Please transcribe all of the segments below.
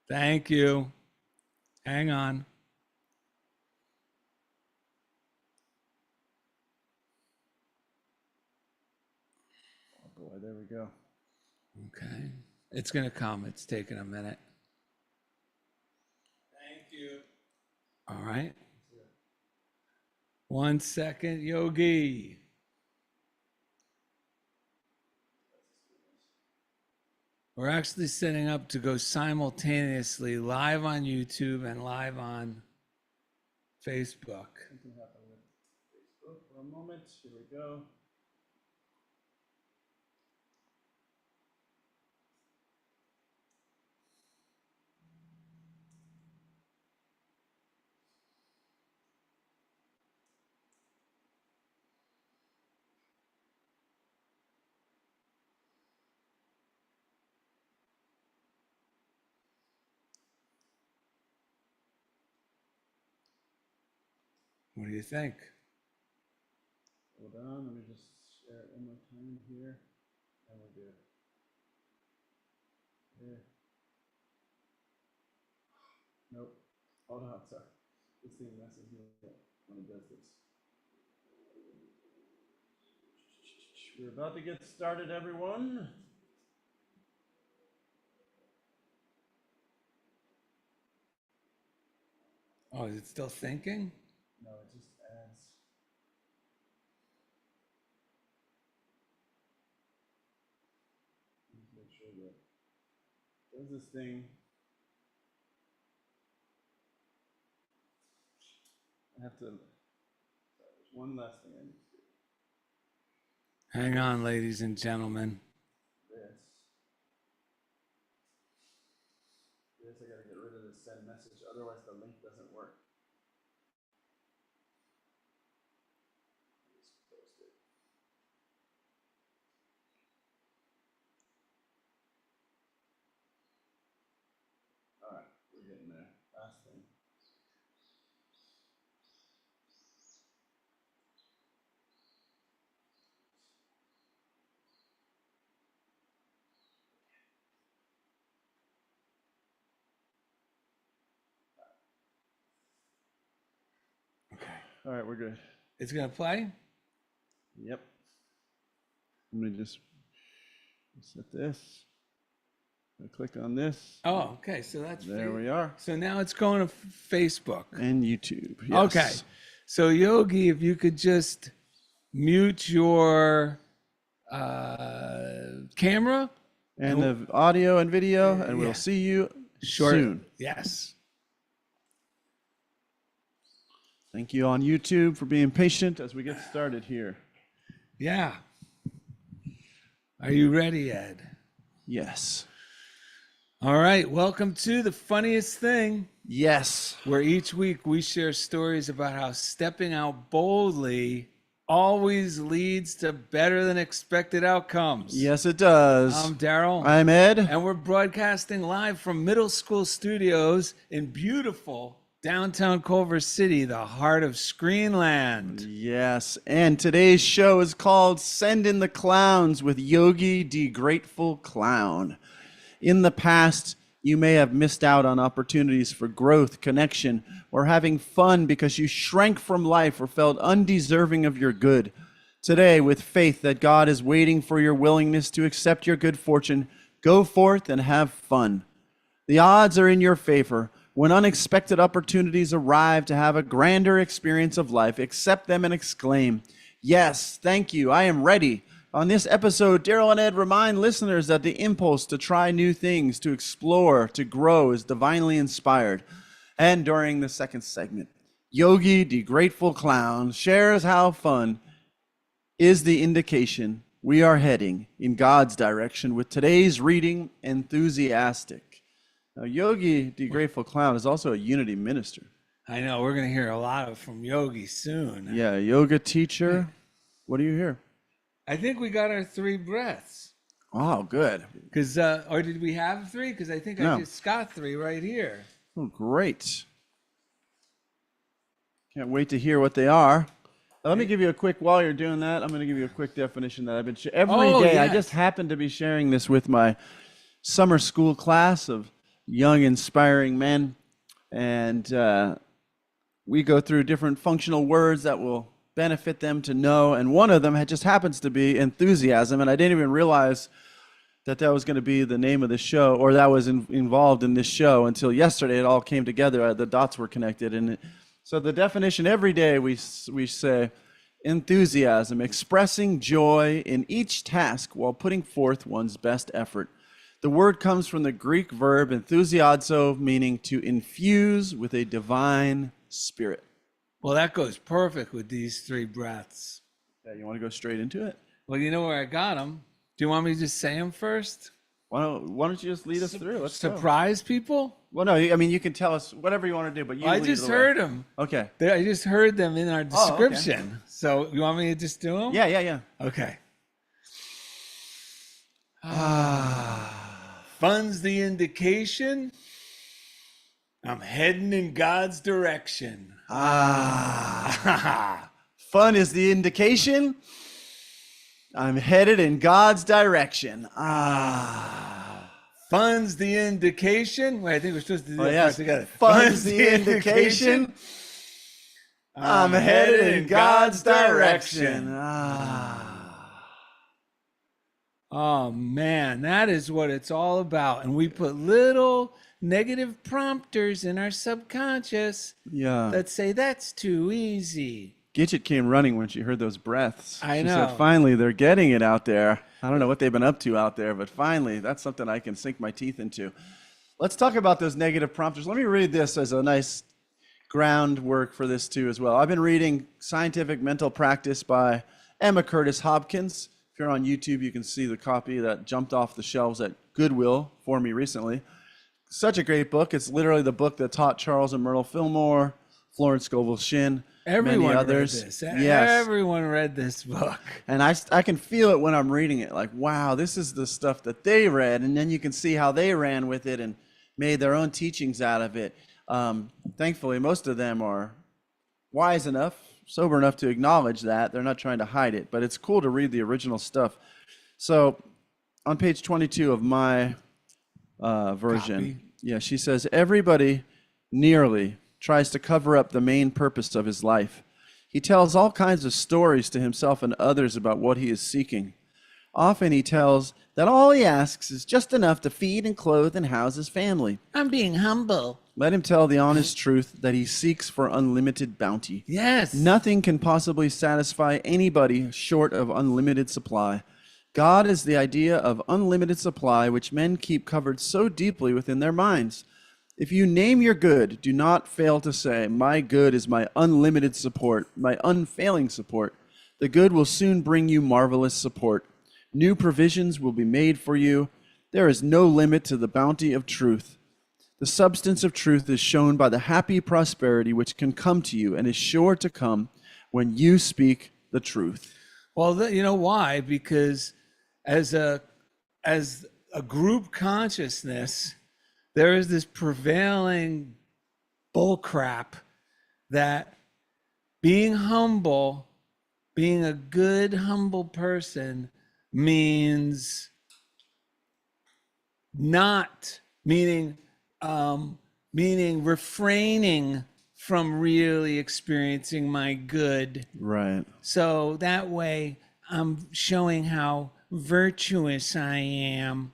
Thank you. Hang on. Oh boy, there we go. Okay. It's going to come. It's taking a minute. Thank you. All right. 1 second, Yogi. We're actually setting up to go simultaneously live on YouTube and live on Facebook. Something happened with Facebook for a moment. Here we go. What do you think? Hold on, let me just share it one more time here. And we're good. Here. Nope. Hold on, sorry. This thing messes me up when it does this. We're about to get started, everyone. Oh, is it still thinking? No, it just adds. Just make sure that it does this thing. I have to. There's one last thing I need to do. Hang on, ladies and gentlemen. This I gotta get rid of the send message, otherwise the link doesn't work. Just post it. All right, we're getting there. Last thing. Okay. All right, we're good. It's going to play? Yep. I'm gonna just set this. I click on this. Oh, okay. So that's There we are. So now it's going to Facebook and YouTube. Yes. Okay. So Yogi, if you could just mute your camera and the audio and video, and we'll see you soon. Yes. Thank you on YouTube for being patient as we get started here. Yeah. Are you ready, Ed? Yes. All right. Welcome to The Funniest Thing. Yes. Where each week we share stories about how stepping out boldly always leads to better than expected outcomes. Yes, it does. I'm Darrell. I'm Ed. And we're broadcasting live from middle school studios in beautiful downtown Culver City, the heart of Screenland. Yes, and today's show is called Send in the Clowns with Yogi D Grateful Clown. In the past, you may have missed out on opportunities for growth, connection, or having fun because you shrank from life or felt undeserving of your good. Today, with faith that God is waiting for your willingness to accept your good fortune, go forth and have fun. The odds are in your favor. When unexpected opportunities arrive to have a grander experience of life, accept them and exclaim, "Yes, thank you, I am ready." On this episode, Darrell and Ed remind listeners that the impulse to try new things, to explore, to grow is divinely inspired. And during the second segment, Yogi D Grateful Clown shares how fun is the indication we are heading in God's direction with today's reading, Enthusiastic. Now, Yogi D Grateful Clown is also a Unity minister. I know, we're going to hear a lot from Yogi soon. Yeah, yoga teacher. What do you hear? I think we got our 3 breaths. Oh, good. Because, or did we have 3? Because I think I just got 3 right here. Oh, great. Can't wait to hear what they are. Let me give you a quick, while you're doing that, I'm going to give you a quick definition that I've been every day. Yes. I just happen to be sharing this with my summer school class of young, inspiring men. And we go through different functional words that will benefit them to know. And one of them just happens to be enthusiasm. And I didn't even realize that was going to be the name of the show, or that was involved in this show until yesterday. It all came together. The dots were connected. And so the definition, every day we say enthusiasm, expressing joy in each task while putting forth one's best effort. The word comes from the Greek verb enthusiazo, meaning to infuse with a divine spirit. Well, that goes perfect with these 3 breaths. Yeah, you want to go straight into it? Well, you know where I got them. Do you want me to just say them first? Why don't you just lead us through? Let's go. Surprise people? Well, no, I mean, you can tell us whatever you want to do, but you I lead just the way. heard them. Okay. I just heard them in our description. okay. So you want me to just do them? Yeah. Okay. Fun's the indication. I'm heading in God's direction. Fun is the indication. I'm headed in God's direction. Fun's the indication. Wait, I think we're supposed to do that Yes. together. Fun's the indication. I'm headed in God's direction. Oh man, that is what it's all about. And we put little negative prompters in our subconscious Yeah. that say that's too easy. Gidget came running when she heard those breaths. I She know. said, finally, they're getting it out there. I don't know what they've been up to out there, but finally, that's something I can sink my teeth into. Let's talk about those negative prompters. Let me read this as a nice groundwork for this too as well. I've been reading Scientific Mental Practice by Emma Curtis Hopkins. If you're on YouTube, you can see the copy that jumped off the shelves at Goodwill for me recently. Such a great book. It's literally the book that taught Charles and Myrtle Fillmore, Florence Scovel Shinn, Everyone many read others. this. Yes. Everyone read this book. And I can feel it when I'm reading it. Like, wow, this is the stuff that they read. And then you can see how they ran with it and made their own teachings out of it. Thankfully, most of them are wise enough, sober enough to acknowledge that. They're not trying to hide it. But it's cool to read the original stuff. So on page 22 of my version, Copy. yeah, she says, everybody nearly tries to cover up the main purpose of his life. He tells all kinds of stories to himself and others about what he is seeking. Often he tells that all he asks is just enough to feed and clothe and house his family. I'm being humble. Let him tell the honest truth that he seeks for unlimited bounty. Yes. Nothing can possibly satisfy anybody short of unlimited supply. God is the idea of unlimited supply, which men keep covered so deeply within their minds. If you name your good, do not fail to say, my good is my unlimited support, my unfailing support. The good will soon bring you marvelous support. New provisions will be made for you. There is no limit to the bounty of truth. The substance of truth is shown by the happy prosperity which can come to you and is sure to come when you speak the truth. Well, you know why? Because as a group consciousness, there is this prevailing bullcrap that being humble, being a good, humble person means not, meaning refraining from really experiencing my good. Right. So that way I'm showing how virtuous I am.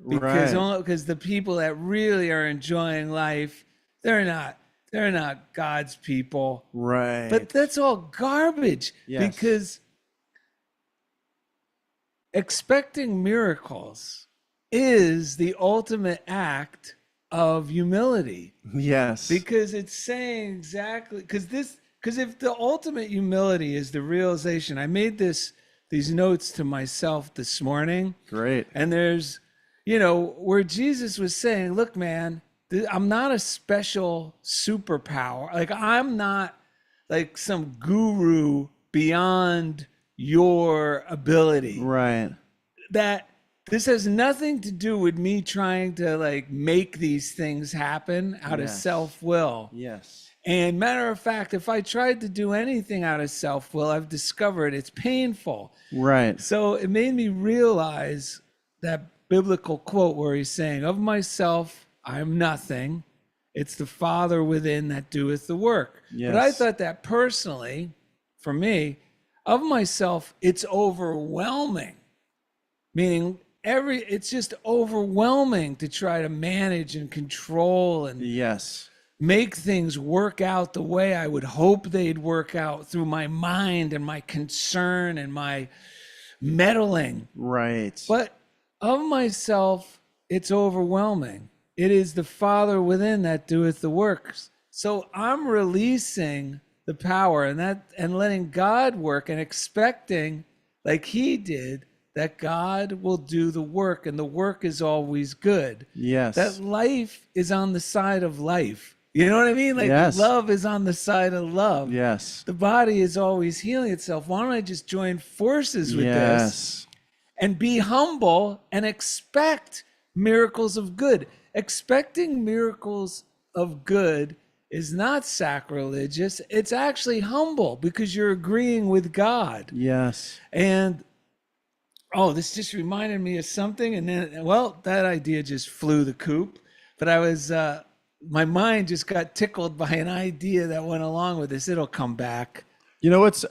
Because the people that really are enjoying life, they're not God's people. Right. But that's all garbage. Yes. Because expecting miracles is the ultimate act of humility. Yes. Because it's saying exactly, because if the ultimate humility is the realization, I made these notes to myself this morning. Great. And there's, where Jesus was saying, look, man, I'm not a special superpower. Like, I'm not like some guru beyond your ability. Right. That this has nothing to do with me trying to like make these things happen out of self-will. Yes. And matter of fact, if I tried to do anything out of self-will, I've discovered it's painful. Right. So it made me realize that biblical quote where he's saying, of myself, I'm nothing. It's the Father within that doeth the work. Yes. But I thought that personally, for me, of myself, it's overwhelming. Meaning it's just overwhelming to try to manage and control and Yes. make things work out the way I would hope they'd work out through my mind and my concern and my meddling. Right. But of myself, it's overwhelming. It is the Father within that doeth the works. So I'm releasing the power and letting God work and expecting, like he did, that God will do the work, and the work is always good. Yes. That life is on the side of life. You know what I mean? Like Yes. love is on the side of love. Yes. The body is always healing itself. Why don't I just join forces with this Yes. and be humble and expect miracles of good? Expecting miracles of good is not sacrilegious. It's actually humble because you're agreeing with God. Yes. And this just reminded me of something. And then, that idea just flew the coop. But I was, my mind just got tickled by an idea that went along with this. It'll come back. You know what's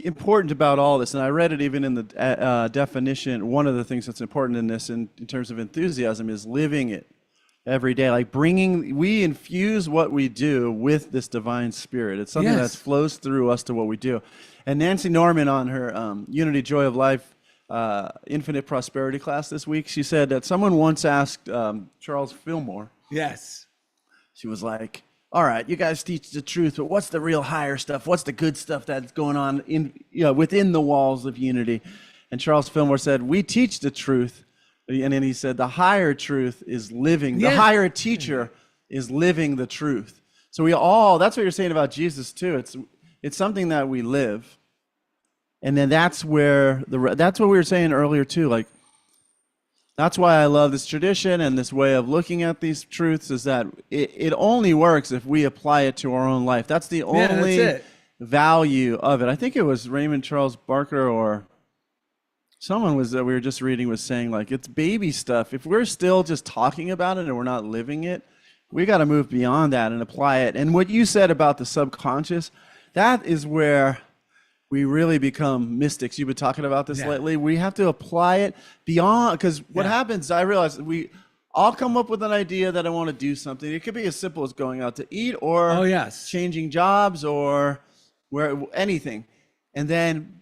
important about all this, and I read it even in the definition, one of the things that's important in this in terms of enthusiasm is living it every day. Like we infuse what we do with this divine spirit. It's something that flows through us to what we do. And Nancy Norman on her Unity Joy of Life Infinite Prosperity class this week, she said that someone once asked Charles Fillmore. Yes. She was like, all right, you guys teach the truth, but what's the real higher stuff? What's the good stuff that's going on within the walls of Unity? And Charles Fillmore said, we teach the truth. And then he said, the higher truth is living. The higher teacher is living the truth. So that's what you're saying about Jesus too. It's something that we live. And then that's what we were saying earlier too. Like, that's why I love this tradition and this way of looking at these truths, is that it only works if we apply it to our own life. That's the only value of it. I think it was Raymond Charles Barker or someone that we were just reading was saying, like, it's baby stuff. If we're still just talking about it and we're not living it, we got to move beyond that and apply it. And what you said about the subconscious, that is where we really become mystics. You've been talking about this lately. We have to apply it beyond, because what happens, I realize I'll come up with an idea that I want to do something. It could be as simple as going out to eat or changing jobs or anything. And then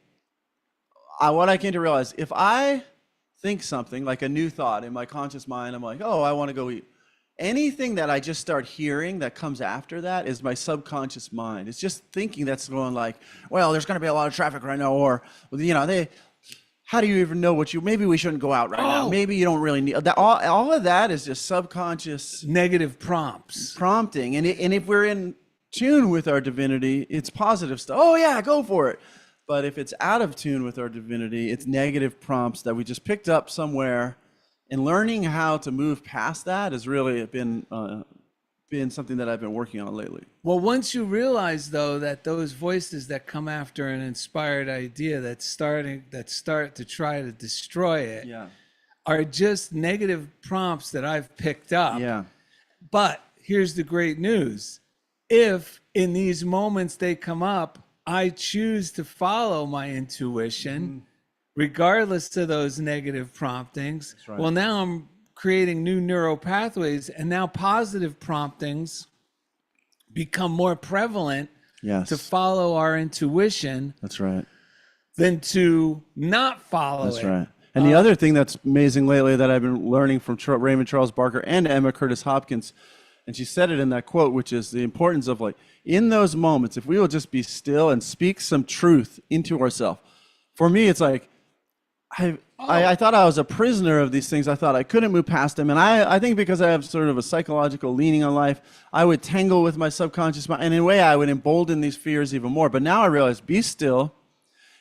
what I came to realize, if I think something like a new thought in my conscious mind, I'm like, I want to go eat. Anything that I just start hearing that comes after that is my subconscious mind. It's just thinking that's going like, well, there's going to be a lot of traffic right now, or, how do you even know maybe we shouldn't go out right now. Maybe you don't really need that. All of that is just subconscious negative prompting. And if we're in tune with our divinity, it's positive stuff. Oh yeah, go for it. But if it's out of tune with our divinity, it's negative prompts that we just picked up somewhere. And learning how to move past that has really been something that I've been working on lately. Well, once you realize, though, that those voices that come after an inspired idea that start to try to destroy it are just negative prompts that I've picked up. Yeah. But here's the great news. If in these moments they come up, I choose to follow my intuition, regardless of those negative promptings. Right. Well, now I'm creating new neural pathways, and now positive promptings become more prevalent to follow our intuition. That's right. Than to not follow it. That's right. And the other thing that's amazing lately that I've been learning from Raymond Charles Barker and Emma Curtis Hopkins, and she said it in that quote, which is the importance of, like, in those moments, if we will just be still and speak some truth into ourselves. For me, it's like, I thought I was a prisoner of these things. I thought I couldn't move past them. And I think because I have sort of a psychological leaning on life, I would tangle with my subconscious mind. And in a way, I would embolden these fears even more. But now I realize, be still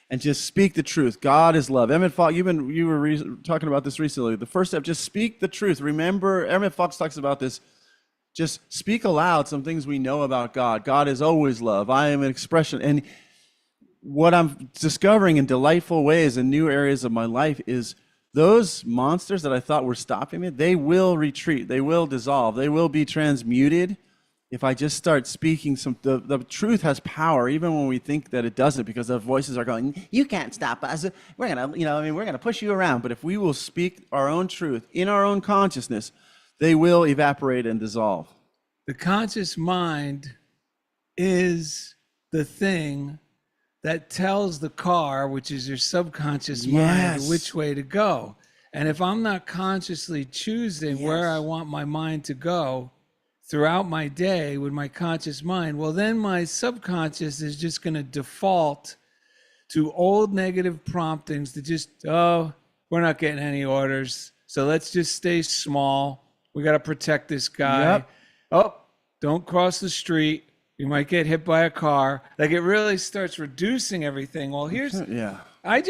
and just speak the truth. God is love. Emmett Fox, you were talking about this recently. The first step, just speak the truth. Remember, Emmett Fox talks about this. Just speak aloud some things we know about God. God is always love. I am an expression. And what I'm discovering in delightful ways in new areas of my life is those monsters that I thought were stopping me, they will retreat. They will dissolve. They will be transmuted if I just start speaking the truth has power, even when we think that it doesn't, because the voices are going, you can't stop us. We're going to, we're going to push you around. But if we will speak our own truth in our own consciousness, they will evaporate and dissolve. The conscious mind is the thing that tells the car, which is your subconscious mind, which way to go. And if I'm not consciously choosing where I want my mind to go throughout my day with my conscious mind, well, then my subconscious is just going to default to old negative promptings to just, oh, we're not getting any orders, so let's just stay small. We got to protect this guy. Oh, don't cross the street. You might get hit by a car. Like, it really starts reducing everything. Well, here's, I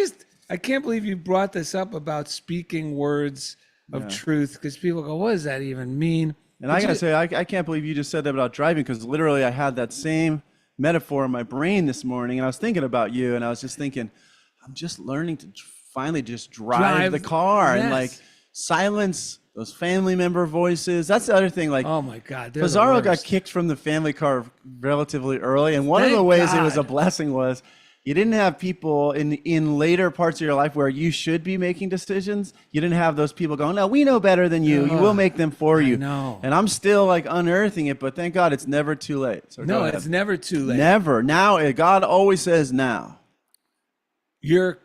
can't believe you brought this up about speaking words of truth, because people go, what does that even mean? And I got to say, I can't believe you just said that about driving, because literally I had that same metaphor in my brain this morning, and I was thinking about you, and I was just thinking, I'm just learning to finally just drive the car and like silence those family member voices. That's the other thing. Like, oh my God, Pizarro got kicked from the family car relatively early, and one of the ways it was a blessing was you didn't have people in later parts of your life where you should be making decisions. You didn't have those people going, no, we know better than you. You will make them for you. No. And I'm still like unearthing it, but thank God it's never too late. So no, it's never too late. Never. Now, God always says now. Your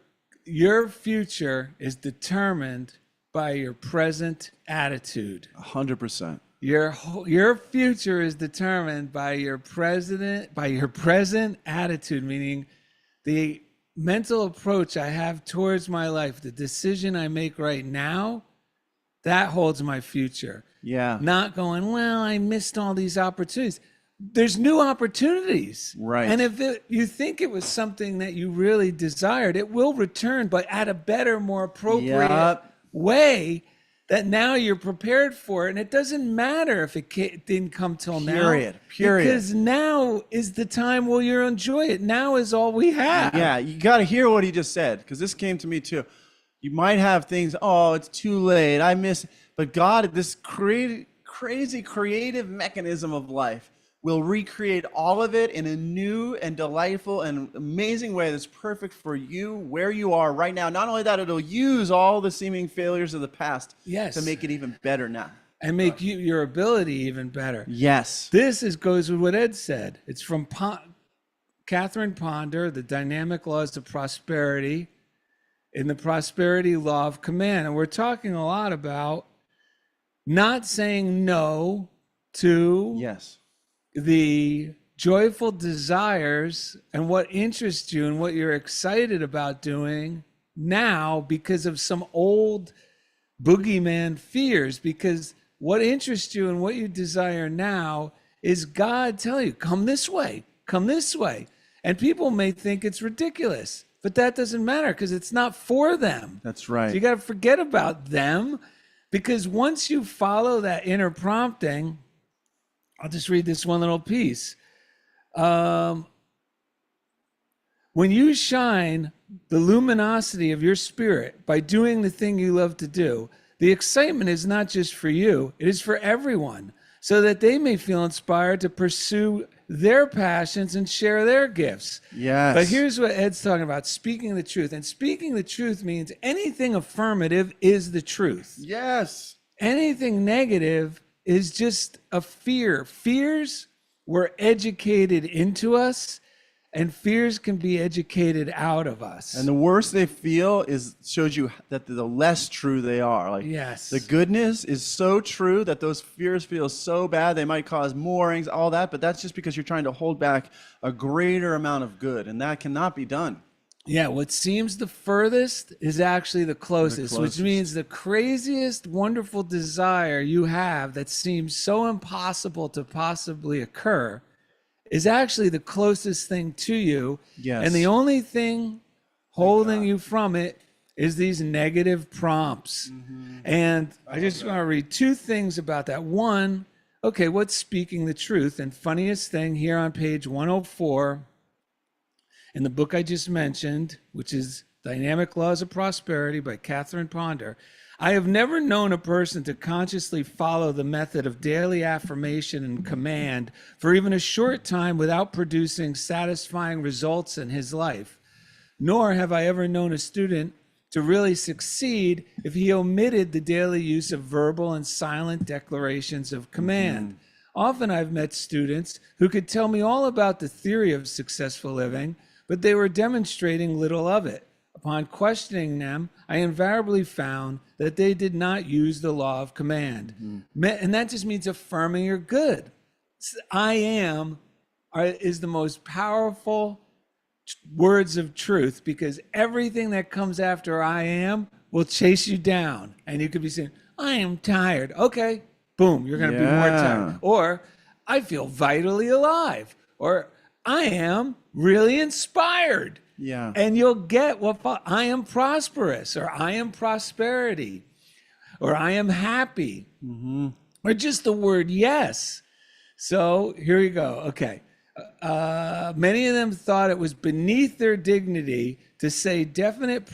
future is determined by your present attitude. 100%. Your future is determined by your present attitude, meaning the mental approach I have towards my life, the decision I make right now, that holds my future. Yeah. Not going, well, I missed all these opportunities. There's new opportunities. Right. And if you think it was something that you really desired, it will return, but at a better, more appropriate way that now you're prepared for it. And it doesn't matter if it didn't come till now. Period. Because now is the time where you'll enjoy it. Now is all we have. Yeah, you got to hear what he just said, because this came to me too. You might have things, oh, it's too late, I miss. But God, this crazy creative mechanism of life will recreate all of it in a new and delightful and amazing way that's perfect for you where you are right now. Not only that, it'll use all the seeming failures of the past to make it even better now. And make your ability even better. Yes. This goes with what Ed said. It's from Catherine Ponder, The Dynamic Laws of Prosperity, in the Prosperity Law of Command. And we're talking a lot about not saying no to the joyful desires and what interests you and what you're excited about doing now because of some old boogeyman fears. Because what interests you and what you desire now is God telling you, come this way, come this way. And people may think it's ridiculous, but that doesn't matter because it's not for them. That's right. So you got to forget about them, because once you follow that inner prompting, I'll just read this one little piece. When you shine the luminosity of your spirit by doing the thing you love to do, the excitement is not just for you, it is for everyone, so that they may feel inspired to pursue their passions and share their gifts. Yes. But here's what Ed's talking about, speaking the truth. And speaking the truth means anything affirmative is the truth. Yes. Anything negative is just a fear. Fears were educated into us, and fears can be educated out of us. And the worse they feel shows you that the less true they are. Like, the goodness is so true that those fears feel so bad they might cause more anxiety, all that, but that's just because you're trying to hold back a greater amount of good, and that cannot be done. Yeah, what seems the furthest is actually the closest, which means the craziest, wonderful desire you have that seems so impossible to possibly occur is actually the closest thing to you. Yes. And the only thing holding you from it is these negative prompts. Mm-hmm. And I just want to read two things about that. One, okay, what's speaking the truth? And funniest thing here on page 104, in the book I just mentioned, which is Dynamic Laws of Prosperity by Catherine Ponder. I have never known a person to consciously follow the method of daily affirmation and command for even a short time without producing satisfying results in his life. Nor have I ever known a student to really succeed if he omitted the daily use of verbal and silent declarations of command. Often I've met students who could tell me all about the theory of successful living, but they were demonstrating little of it. Upon questioning them, I invariably found that they did not use the law of command. And that just means affirming you're good. I am is the most powerful words of truth, because everything that comes after I am will chase you down. And you could be saying, I am tired. Okay, boom, you're going to be more tired. Or I feel vitally alive. Or I am really inspired. Yeah. And you'll get what I am prosperous, or I am prosperity, or I am happy, or just the word yes. So here you go. Okay. Many of them thought it was beneath their dignity to say definite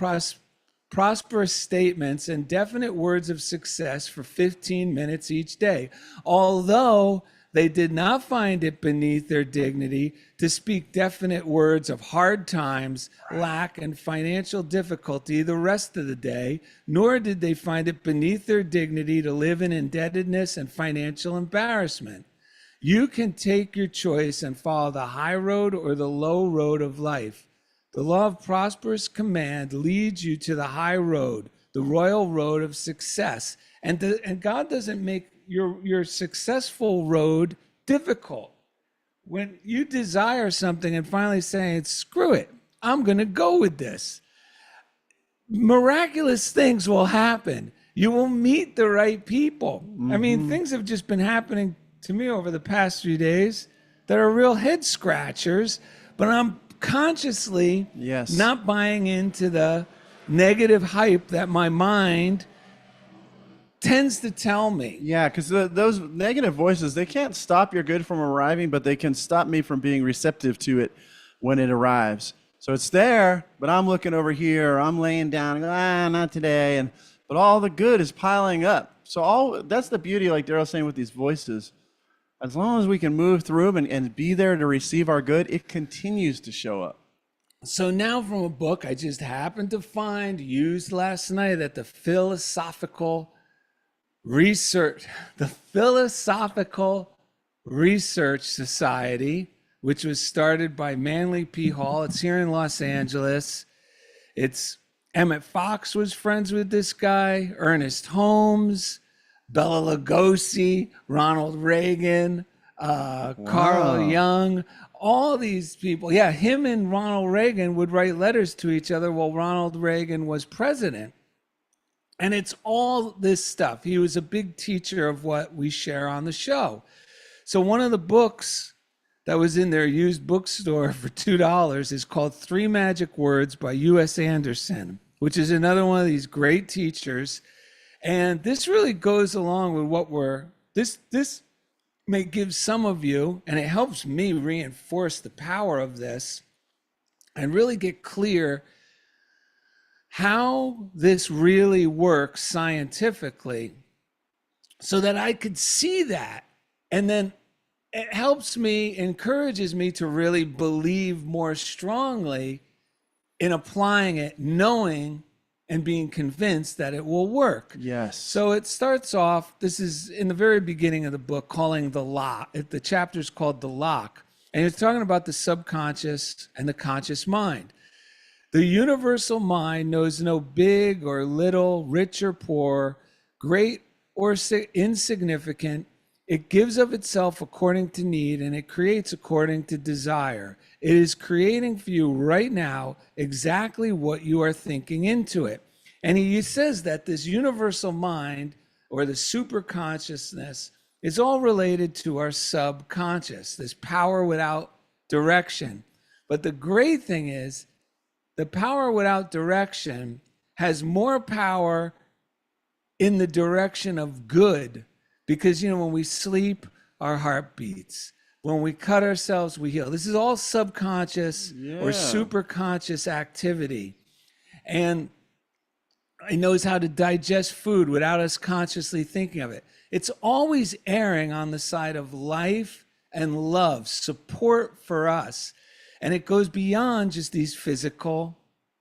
prosperous statements and definite words of success for 15 minutes each day, although they did not find it beneath their dignity to speak definite words of hard times, lack, and financial difficulty the rest of the day, nor did they find it beneath their dignity to live in indebtedness and financial embarrassment. You can take your choice and follow the high road or the low road of life. The law of prosperous command leads you to the high road, the royal road of success. And God doesn't make your successful road difficult. When you desire something and finally saying, screw it, I'm going to go with this, miraculous things will happen. You will meet the right people. I mean, things have just been happening to me over the past few days that are real head scratchers, but I'm consciously not buying into the negative hype that my mind tends to tell me. Yeah, because those negative voices, they can't stop your good from arriving, but they can stop me from being receptive to it when it arrives. So it's there, but I'm looking over here, or I'm laying down, not today, but all the good is piling up. So that's the beauty, like Darrell's saying, with these voices. As long as we can move through them and be there to receive our good, it continues to show up. So now, from a book I just happened to find used last night at the Philosophical Research Society, which was started by Manly P. Hall. It's here in Los Angeles. Emmett Fox was friends with this guy, Ernest Holmes, Bela Lugosi, Ronald Reagan, Carl Jung, all these people. Yeah, him and Ronald Reagan would write letters to each other while Ronald Reagan was president. And it's all this stuff. He was a big teacher of what we share on the show. So one of the books that was in their used bookstore for $2 is called 3 Magic Words by U.S. Anderson, which is another one of these great teachers. And this really goes along with what this may give some of you, and it helps me reinforce the power of this and really get clear how this really works scientifically, so that I could see that. And then it helps me, encourages me to really believe more strongly in applying it, knowing and being convinced that it will work. Yes. So it starts off, this is in the very beginning of the book, calling the lock. The chapter's called The Lock. And it's talking about the subconscious and the conscious mind. The universal mind knows no big or little, rich or poor, great or insignificant. It gives of itself according to need, and it creates according to desire. It is creating for you right now exactly what you are thinking into it. And he says that this universal mind, or the super consciousness, is all related to our subconscious, this power without direction. But the great thing is, the power without direction has more power in the direction of good, because, when we sleep, our heart beats. When we cut ourselves, we heal. This is all subconscious or super conscious activity. And it knows how to digest food without us consciously thinking of it. It's always erring on the side of life and love, support for us. And it goes beyond just these physical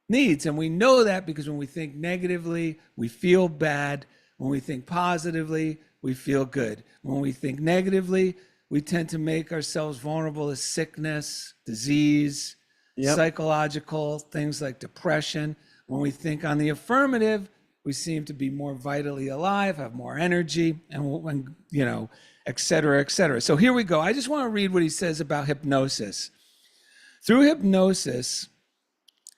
needs. And we know that because when we think negatively, we feel bad. When we think positively, we feel good. When we think negatively, we tend to make ourselves vulnerable to sickness, disease, psychological things like depression. When we think on the affirmative, we seem to be more vitally alive, have more energy, and when, you know, et cetera, et cetera. So here we go. I just want to read what he says about hypnosis. Through hypnosis,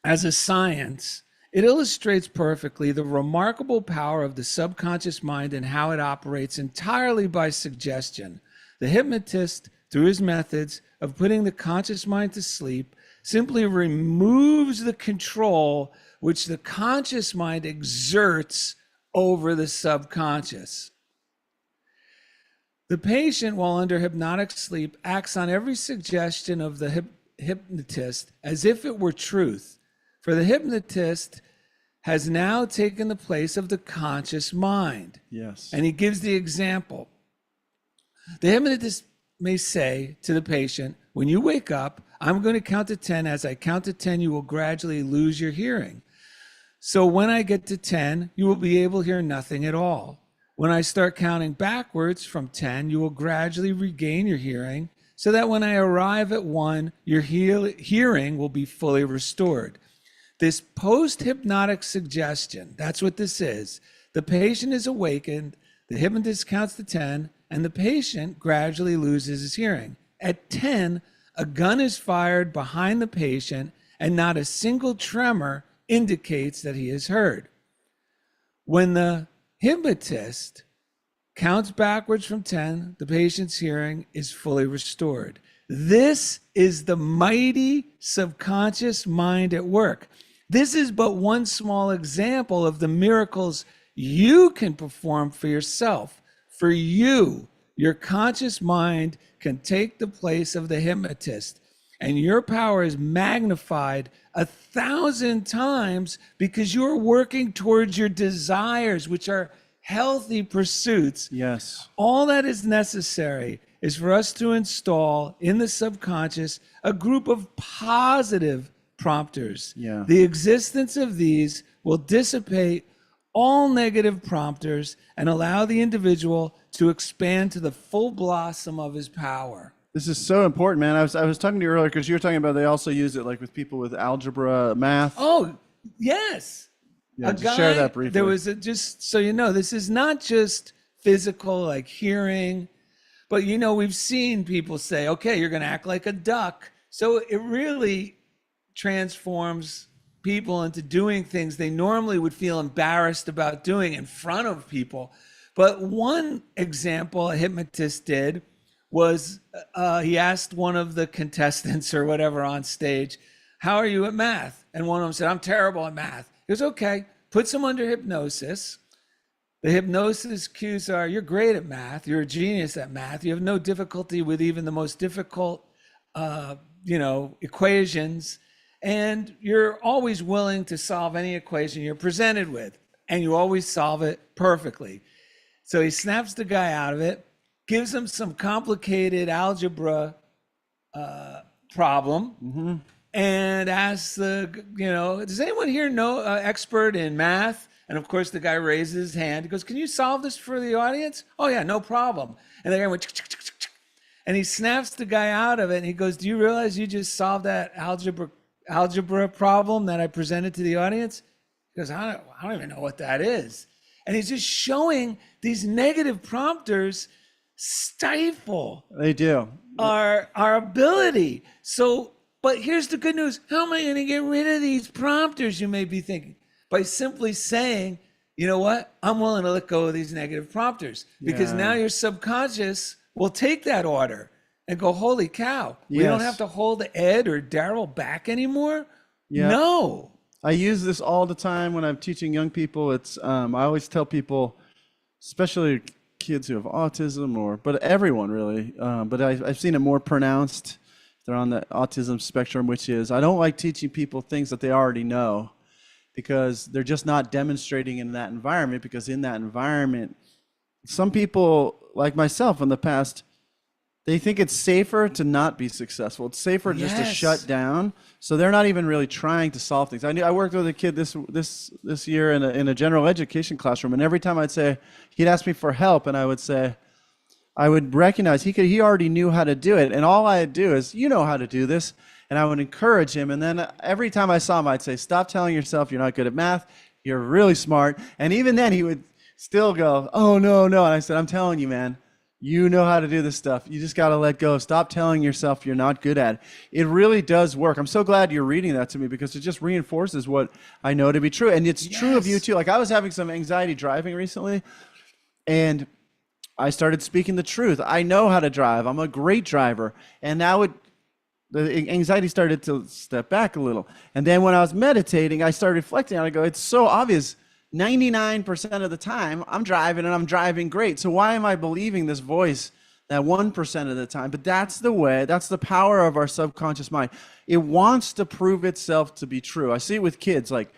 as a science, it illustrates perfectly the remarkable power of the subconscious mind and how it operates entirely by suggestion. The hypnotist, through his methods of putting the conscious mind to sleep, simply removes the control which the conscious mind exerts over the subconscious. The patient, while under hypnotic sleep, acts on every suggestion of the hypnotist as if it were truth, for the hypnotist has now taken the place of the conscious mind. Yes. And he gives the example. The hypnotist may say to the patient, when you wake up, I'm going to count to 10. As I count to 10, you will gradually lose your hearing. So when I get to 10, you will be able to hear nothing at all. When I start counting backwards from 10, you will gradually regain your hearing, so that when I arrive at 1, your hearing will be fully restored. This post-hypnotic suggestion, that's what this is. The patient is awakened, the hypnotist counts to 10, and the patient gradually loses his hearing. At 10, a gun is fired behind the patient, and not a single tremor indicates that he is heard. When the hypnotist counts backwards from 10, the patient's hearing is fully restored. This is the mighty subconscious mind at work. This is but one small example of the miracles you can perform for yourself. For you, your conscious mind can take the place of the hypnotist, and your power is magnified 1,000 times because you're working towards your desires, which are healthy pursuits. Yes. All that is necessary is for us to install in the subconscious a group of positive prompters. Yeah. The existence of these will dissipate all negative prompters and allow the individual to expand to the full blossom of his power. This is so important, man. I was talking to you earlier because you were talking about they also use it like with people with algebra, math. Oh, yes. Yeah, just share that briefly. There was just so you know, this is not just physical, like hearing, but you know, we've seen people say, okay, you're going to act like a duck. So it really transforms people into doing things they normally would feel embarrassed about doing in front of people. But one example a hypnotist did was he asked one of the contestants or whatever on stage, how are you at math? And one of them said, I'm terrible at math. He goes, okay, puts him under hypnosis. The hypnosis cues are, you're great at math. You're a genius at math. You have no difficulty with even the most difficult, equations. And you're always willing to solve any equation you're presented with. And you always solve it perfectly. So he snaps the guy out of it, gives him some complicated algebra problem, and asks does anyone here know expert in math? And of course, the guy raises his hand. He goes, can you solve this for the audience? Oh yeah, no problem. And the guy went, and he snaps the guy out of it. And he goes, do you realize you just solved that algebra problem that I presented to the audience? He goes, I don't even know what that is. And he's just showing these negative prompters stifle. They do. Our ability. So, but here's the good news. How am I going to get rid of these prompters, you may be thinking? By simply saying, you know what? I'm willing to let go of these negative prompters. Because now your subconscious will take that order and go, holy cow, we don't have to hold Ed or Darrell back anymore? Yeah. No. I use this all the time when I'm teaching young people. It's I always tell people, especially kids who have autism, but everyone really, but I've seen it more pronounced. They're on the autism spectrum, which is I don't like teaching people things that they already know, because they're just not demonstrating in that environment, because in that environment, some people like myself in the past, they think it's safer to not be successful. It's safer just to shut down. So they're not even really trying to solve things. I worked with a kid this year in a general education classroom, and every time he'd ask me for help, and I would recognize he already knew how to do it, and all I'd do is, you know how to do this, and I would encourage him. And then every time I saw him, I'd say, stop telling yourself you're not good at math. You're really smart. And even then, he would still go, oh no. And I said, I'm telling you, man. You know how to do this stuff. You just got to let go. Stop telling yourself you're not good at it. It really does work. I'm so glad you're reading that to me, because it just reinforces what I know to be true. And it's true of you too. Like, I was having some anxiety driving recently, and I started speaking the truth. I know how to drive. I'm a great driver. And now the anxiety started to step back a little. And then when I was meditating, I started reflecting on it. I go, it's so obvious. 99% of the time, I'm driving, and I'm driving great. So why am I believing this voice that 1% of the time? But that's the power of our subconscious mind. It wants to prove itself to be true. I see it with kids. Like,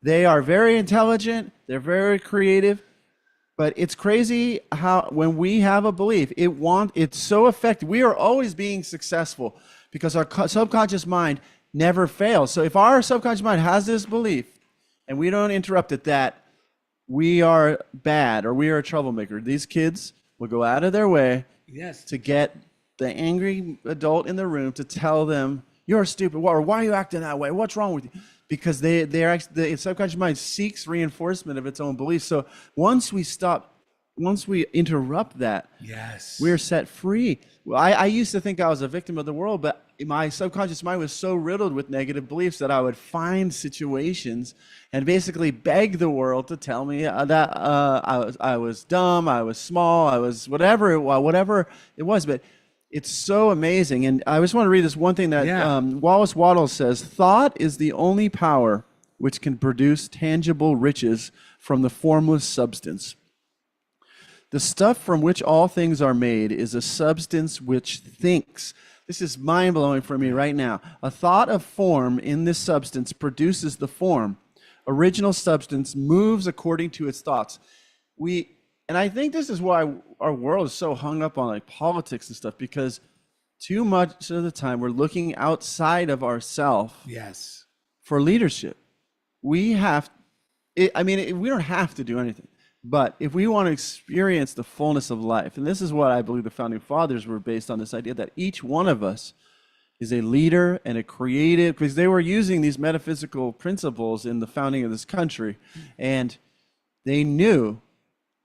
they are very intelligent, they're very creative, but it's crazy how when we have a belief, it's so effective. We are always being successful because our subconscious mind never fails. So if our subconscious mind has this belief, and we don't interrupt it, that we are bad or we are a troublemaker, these kids will go out of their way to get the angry adult in the room to tell them, you're stupid, or why are you acting that way? What's wrong with you? Because the subconscious mind seeks reinforcement of its own beliefs. So once we interrupt that, we're set free. Well, I used to think I was a victim of the world, but my subconscious mind was so riddled with negative beliefs that I would find situations and basically beg the world to tell me that I was dumb, I was small, I was whatever it was. But it's so amazing. And I just want to read this one thing that Wallace Wattles says: thought is the only power which can produce tangible riches from the formless substance. The stuff from which all things are made is a substance which thinks. This is mind-blowing for me right now. A thought of form in this substance produces the form. Original substance moves according to its thoughts. And I think this is why our world is so hung up on like politics and stuff, because too much of the time we're looking outside of ourselves for leadership. We don't have to do anything. But if we want to experience the fullness of life, and this is what I believe the founding fathers were based on, this idea that each one of us is a leader and a creative, because they were using these metaphysical principles in the founding of this country, and they knew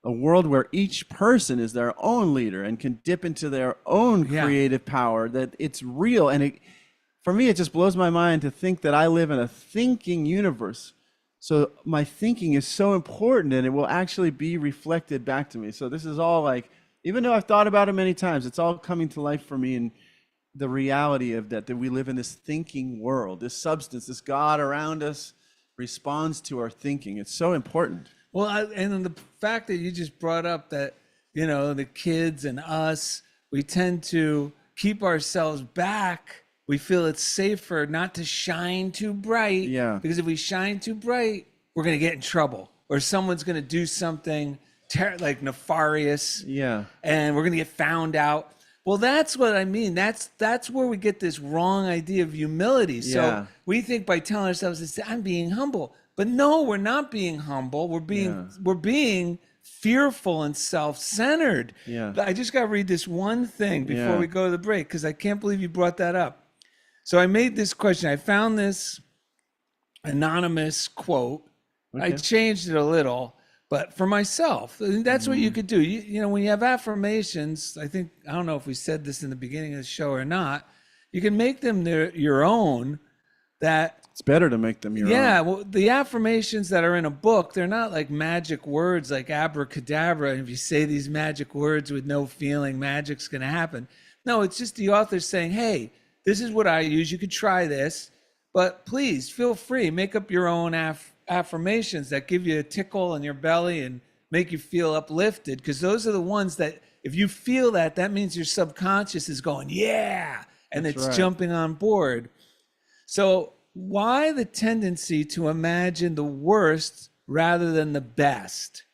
a world where each person is their own leader and can dip into their own creative power, that it's real. And for me, it just blows my mind to think that I live in a thinking universe. So my thinking is so important, and it will actually be reflected back to me. So this is all like, even though I've thought about it many times, it's all coming to life for me in the reality of that we live in this thinking world. This substance, this God around us responds to our thinking. It's so important. Well, and then the fact that you just brought up that, the kids and us, we tend to keep ourselves back. We feel it's safer not to shine too bright. Because if we shine too bright, we're going to get in trouble, or someone's going to do something like nefarious. And we're going to get found out. Well, that's what I mean. That's where we get this wrong idea of humility. So we think by telling ourselves, I'm being humble. But no, we're not being humble. We're being fearful and self-centered. I just got to read this one thing before we go to the break, because I can't believe you brought that up. So I made this question. I found this anonymous quote. I changed it a little, but for myself, that's what you could do. When you have affirmations, I don't know if we said this in the beginning of the show or not, you can make them your own. It's better to make them your own. Well, the affirmations that are in a book, they're not like magic words like abracadabra. And if you say these magic words with no feeling, magic's going to happen. No, it's just the author saying, hey, this is what I use. You could try this, but please feel free. Make up your own affirmations that give you a tickle in your belly and make you feel uplifted, because those are the ones that, if you feel that means your subconscious is going, and it's jumping on board. So why the tendency to imagine the worst rather than the best?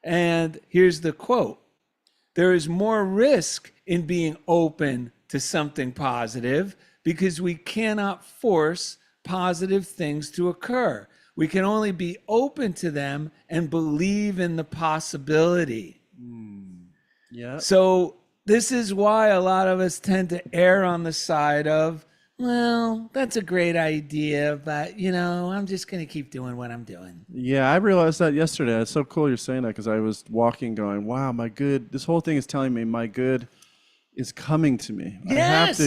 And here's the quote. There is more risk in being open to something positive because we cannot force positive things to occur. We can only be open to them and believe in the possibility. Yeah. So this is why a lot of us tend to err on the side of, well, that's a great idea, but, you know, I'm just going to keep doing what I'm doing. Yeah, I realized that yesterday. It's so cool you're saying that because I was walking going, wow, my good, this whole thing is telling me my good is coming to me. Yes.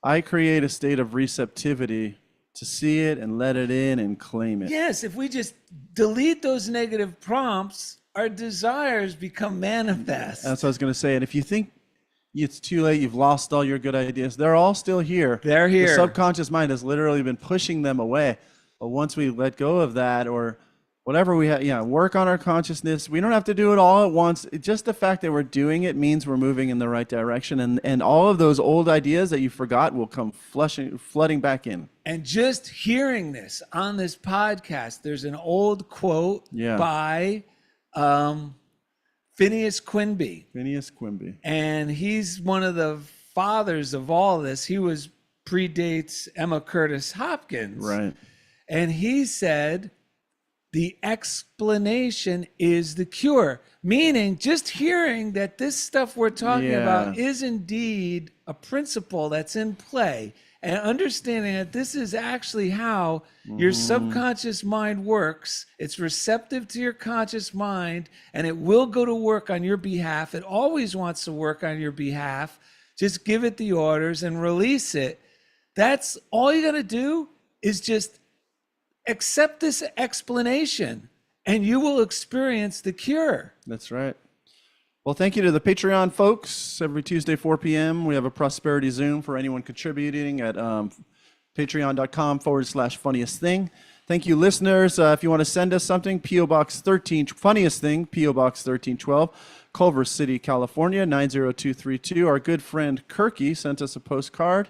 I create a state of receptivity to see it and let it in and claim it. Yes, if we just delete those negative prompts, our desires become manifest. That's what I was going to say. And if you think it's too late, you've lost all your good ideas, they're all still here. They're here. The subconscious mind has literally been pushing them away. But once we let go of that or whatever we have, work on our consciousness, we don't have to do it all at once. Just the fact that we're doing it means we're moving in the right direction. And all of those old ideas that you forgot will come flooding back in. And just hearing this on this podcast, there's an old quote by Phineas Quimby. And he's one of the fathers of all this. He predates Emma Curtis Hopkins. Right. And he said, the explanation is the cure. Meaning, just hearing that this stuff we're talking about is indeed a principle that's in play, and understanding that this is actually how your subconscious mind works. It's receptive to your conscious mind, and it will go to work on your behalf. It always wants to work on your behalf. Just give it the orders and release it. That's all you got to do is just accept this explanation, and you will experience the cure. That's right. Well, thank you to the Patreon folks. Every Tuesday, 4 p.m., we have a prosperity Zoom for anyone contributing at patreon.com/funniest thing. Thank you, listeners. If you want to send us something, P.O. Box 13, funniest thing, P.O. Box 1312, Culver City, California, 90232. Our good friend Kirky sent us a postcard.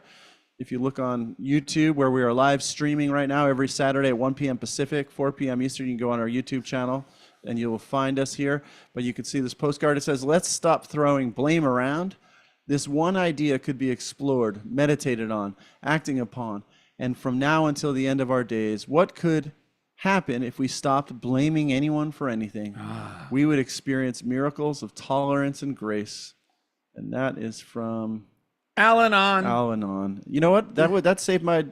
If you look on YouTube, where we are live streaming right now every Saturday at 1 p.m. Pacific, 4 p.m. Eastern, you can go on our YouTube channel and you will find us here. But you can see this postcard. It says, let's stop throwing blame around. This one idea could be explored, meditated on, acting upon. And from now until the end of our days, what could happen if we stopped blaming anyone for anything? We would experience miracles of tolerance and grace. And that is from Al-Anon. You know what? That saved my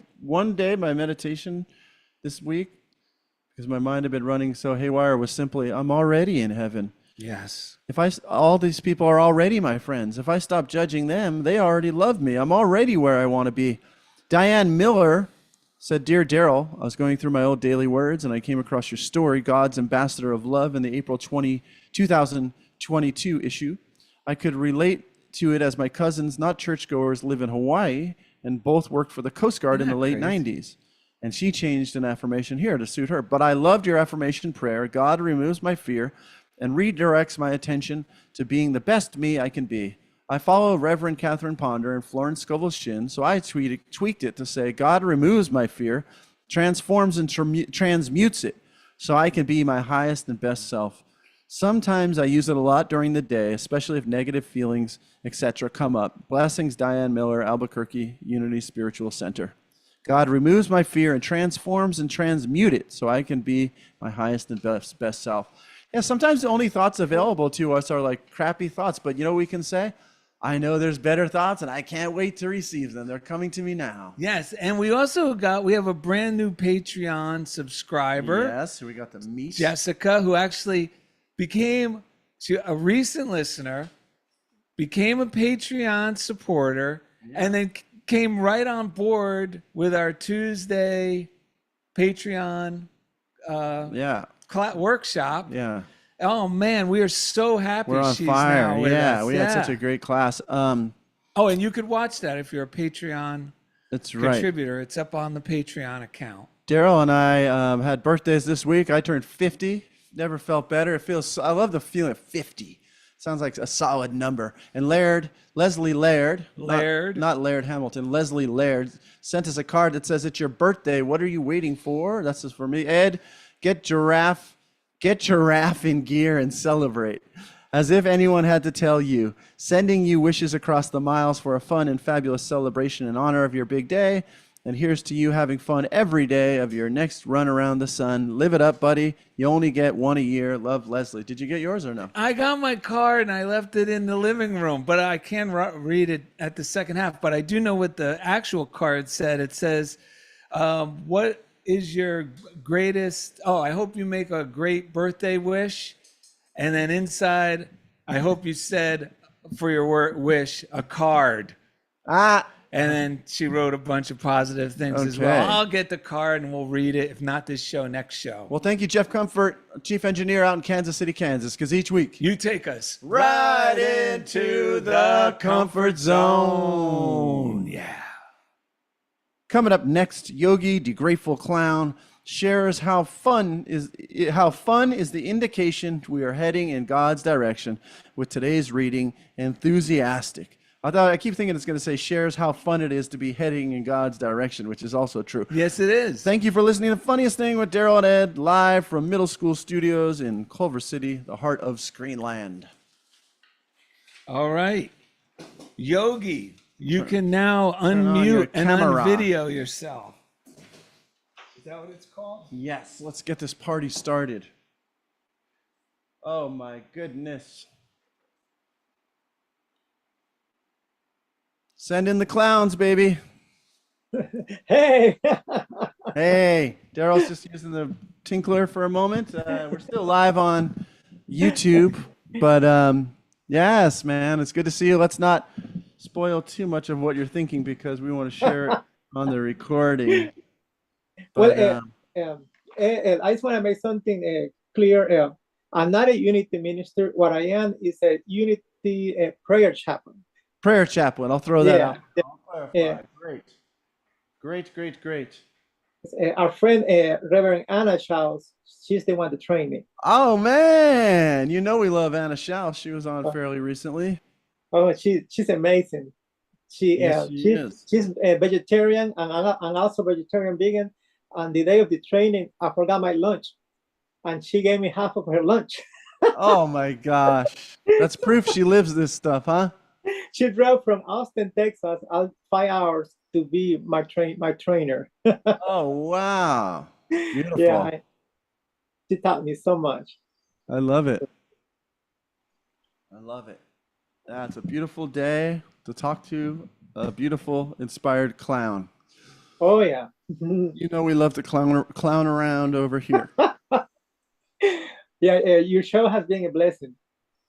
meditation this week, because my mind had been running so haywire, was simply, I'm already in heaven. Yes. All these people are already my friends. If I stop judging them, they already love me. I'm already where I want to be. Diane Miller said, Dear Darrell, I was going through my old daily words and I came across your story, God's Ambassador of Love, in the April 2022 issue. I could relate to it as my cousins, not churchgoers, live in Hawaii and both worked for the Coast Guard in the late 90s. And she changed an affirmation here to suit her. But I loved your affirmation prayer. God removes my fear and redirects my attention to being the best me I can be. I follow Reverend Catherine Ponder and Florence Scovel Shin, so I tweaked it to say, God removes my fear, transforms and transmutes it, so I can be my highest and best self. Sometimes I use it a lot during the day, especially if negative feelings, etc. come up. Blessings, Diane Miller, Albuquerque Unity Spiritual Center. God removes my fear and transforms and transmute it so I can be my highest and best self. Yeah, sometimes the only thoughts available to us are like crappy thoughts, but you know what we can say? I know there's better thoughts and I can't wait to receive them. They're coming to me now. Yes, and we have a brand new Patreon subscriber. Yes, we got the meet. Jessica, who actually became a recent listener, became a Patreon supporter, and then came right on board with our Tuesday Patreon workshop. Yeah. Oh man, we are so happy we're on she's fire. now with us. We had such a great class. And you could watch that if you're a Patreon contributor. It's up on the Patreon account. Darrell and I had birthdays this week. I turned 50. Never felt better. I love the feeling of 50. Sounds like a solid number. And Leslie Laird, not Laird Hamilton, Leslie Laird sent us a card that says, it's your birthday. What are you waiting for? That's just for me. Ed, get giraffe in gear and celebrate. As if anyone had to tell you, sending you wishes across the miles for a fun and fabulous celebration in honor of your big day. And here's to you having fun every day of your next run around the sun. Live it up, buddy. You only get one a year. Love, Leslie. Did you get yours or no? I got my card and I left it in the living room, but I can read it at the second half. But I do know what the actual card said. It says, what is your greatest... Oh, I hope you make a great birthday wish. And then inside, I hope you said for your wish, a card. And then she wrote a bunch of positive things as well. I'll get the card and we'll read it. If not this show, next show. Well, thank you, Jeff Comfort, Chief Engineer out in Kansas City, Kansas, because each week you take us right into the comfort zone. Yeah. Coming up next, Yogi D Grateful Clown shares how fun is the indication we are heading in God's direction with today's reading, Enthusiastic. I keep thinking it's going to say shares how fun it is to be heading in God's direction, which is also true. Yes, it is. Thank you for listening to The Funniest Thing with Darrell and Ed, live from Middle School Studios in Culver City, the heart of Screenland. All right. Yogi, you can now unmute and unvideo yourself. Is that what it's called? Yes. Let's get this party started. Oh, my goodness. Send in the clowns, baby. Hey. Hey, Darrell's just using the tinkler for a moment. We're still live on YouTube, but yes, man, it's good to see you. Let's not spoil too much of what you're thinking because we want to share it on the recording. But, I just want to make something clear. I'm not a Unity minister. What I am is a Unity prayer chaplain. Prayer chaplain. I'll throw that out. I'll clarify. Great. Our friend Reverend Anna Charles, she's the one to train me. Oh man, you know we love Anna Charles. She was on fairly recently. Oh, she's amazing. She's a vegetarian and also vegetarian vegan. On the day of the training, I forgot my lunch, and she gave me half of her lunch. Oh my gosh, that's proof she lives this stuff, huh? She drove from Austin, Texas, 5 hours to be my trainer. Oh wow, beautiful. Yeah, she taught me so much. I love it. That's a beautiful day to talk to a beautiful, inspired clown. Oh yeah. You know we love to clown around over here. Yeah, your show has been a blessing.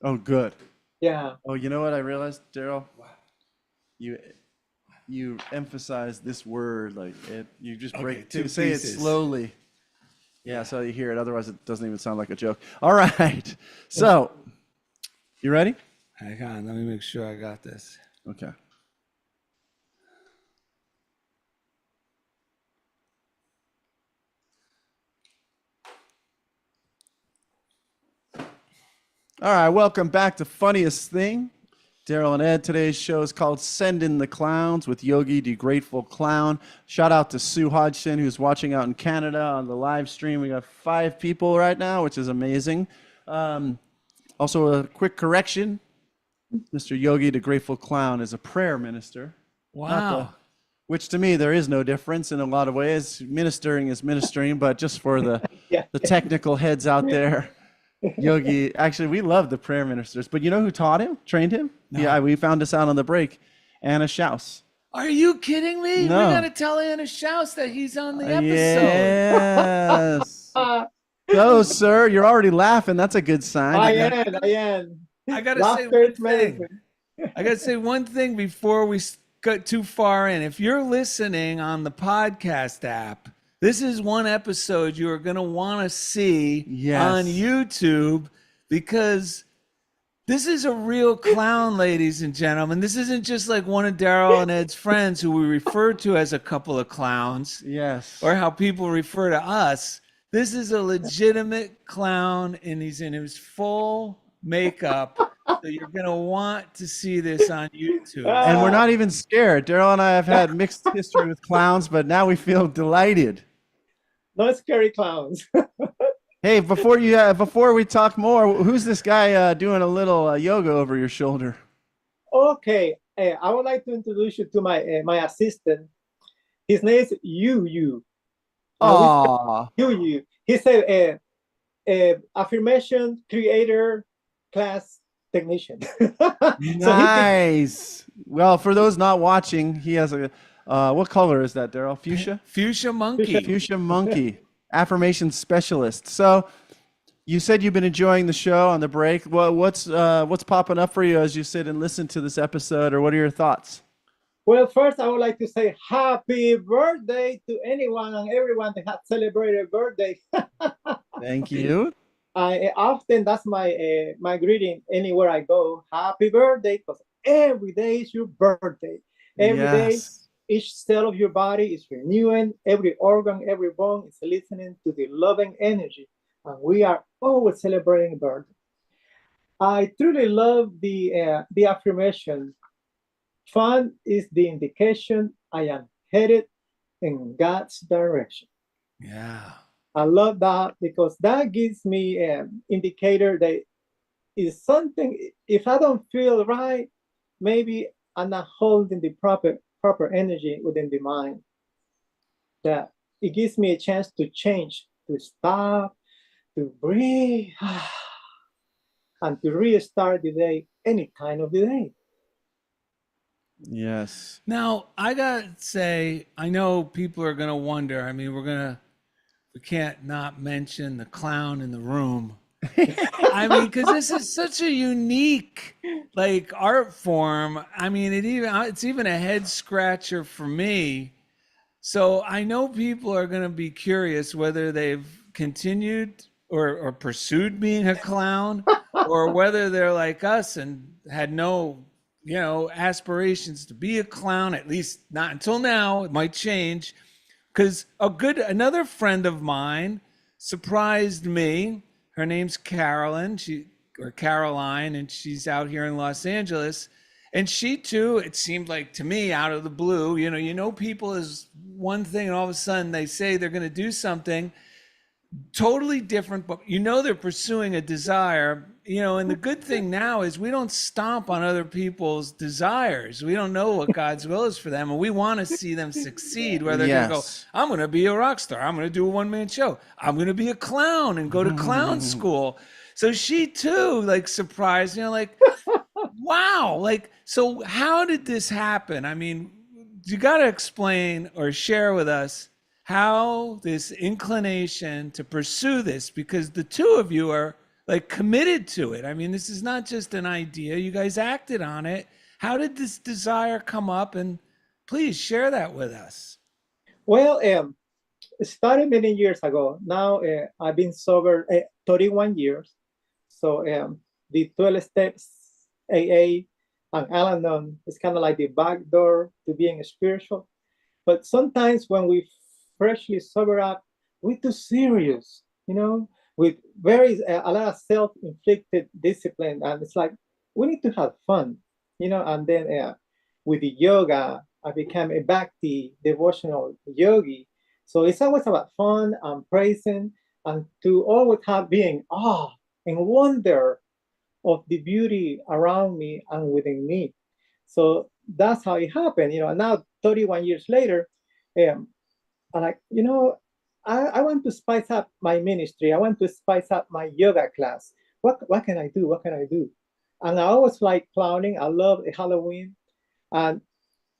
Oh, good. Yeah. Oh, you know what I realized, Darrell? You emphasize this word like it. You just say it slowly. Yeah, so you hear it. Otherwise, it doesn't even sound like a joke. All right. So, you ready? Hang on. Let me make sure I got this. Okay. All right, welcome back to Funniest Thing. Darrell and Ed. Today's show is called Send in the Clowns with Yogi D Grateful Clown. Shout out to Sue Hodgson, who's watching out in Canada on the live stream. We got 5 people right now, which is amazing. Also, a quick correction. Mr. Yogi D Grateful Clown is a prayer minister. Wow. Which to me, there is no difference in a lot of ways. Ministering is ministering, but just for the technical heads out there, Yogi, actually, we love the prayer ministers, but you know who trained him? No. Yeah, we found this out on the break. Anna Schaus. Are you kidding me? No. We got to tell Anna Schaus that he's on the episode. Yes. Go, sir. You're already laughing. That's a good sign. I am. I got to say one thing. I got to say one thing before we got too far in. If you're listening on the podcast app, this is one episode you are going to want to see on YouTube because this is a real clown, ladies and gentlemen. This isn't just like one of Darrell and Ed's friends who we refer to as a couple of clowns. Yes. Or how people refer to us. This is a legitimate clown, and he's in his full makeup So you're going to want to see this on YouTube. And we're Ah, not even scared. Darrell and I have had mixed history with clowns, but now we feel delighted. no scary clowns. Hey, before we talk more, who's this guy doing a little yoga over your shoulder? Okay, I would like to introduce you to my assistant. His name is Yu. We Aw, Yu. He's a affirmation creator class technician. So he teach, nice. Well, for those not watching, he has a what color is that, Darrell? Fuchsia? Fuchsia monkey. Fuchsia monkey, affirmation specialist. So you said you've been enjoying the show on the break. What's popping up for you as you sit and listen to this episode, or what are your thoughts? well, first I would like to say happy birthday to anyone and everyone that has celebrated birthday. Thank you. I often that's my greeting anywhere I go. Happy birthday, because every day is your birthday. Every day, Yes. each cell of your body is renewing. Every organ, every bone is listening to the loving energy, and we are always celebrating birthday. I truly love the affirmation. Fun is the indication I am headed in God's direction. Yeah. I love that because that gives me an indicator that is something. If I don't feel right, maybe I'm not holding the proper energy within the mind. That it gives me a chance to change, to stop, to breathe, and to restart the day any time of the day. Yes. Now, I got to say, I know people are going to wonder. I mean, we can't not mention the clown in the room. I mean, because this is such a unique, like, art form. I mean, it's even a head scratcher for me. So I know people are going to be curious whether they've continued or pursued being a clown, or whether they're like us and had no, aspirations to be a clown, at least not until now. It might change. Because another friend of mine surprised me. Her name's Caroline, and she's out here in Los Angeles. And she too, it seemed like to me, out of the blue, people is one thing, and all of a sudden they say they're going to do something totally different, but they're pursuing a desire. And the good thing now is we don't stomp on other people's desires. We don't know what God's will is for them, and we want to see them succeed, where they're going to go, Yes. I'm going to be a rock star, I'm going to do a one-man show, I'm going to be a clown and go to clown school. So she too, like, surprised, like, wow, like, so how did this happen? I mean, you got to explain or share with us how this inclination to pursue this, because the two of you are like committed to it. I mean, this is not just an idea. You guys acted on it. How did this desire come up? And please share that with us. Well, it started many years ago. Now I've been sober 31 years. So the 12 steps, AA, and Al-Anon is kind of like the back door to being spiritual. But sometimes when we freshly sober up, we're too serious, with a lot of self-inflicted discipline, and it's like we need to have fun, And then with the yoga, I became a bhakti devotional yogi. So it's always about fun and praising, and to always have being awe and wonder of the beauty around me and within me. So that's how it happened, And now 31 years later, I'm like, I want to spice up my ministry. I want to spice up my yoga class. What can I do? What can I do? And I always like clowning. I love Halloween. And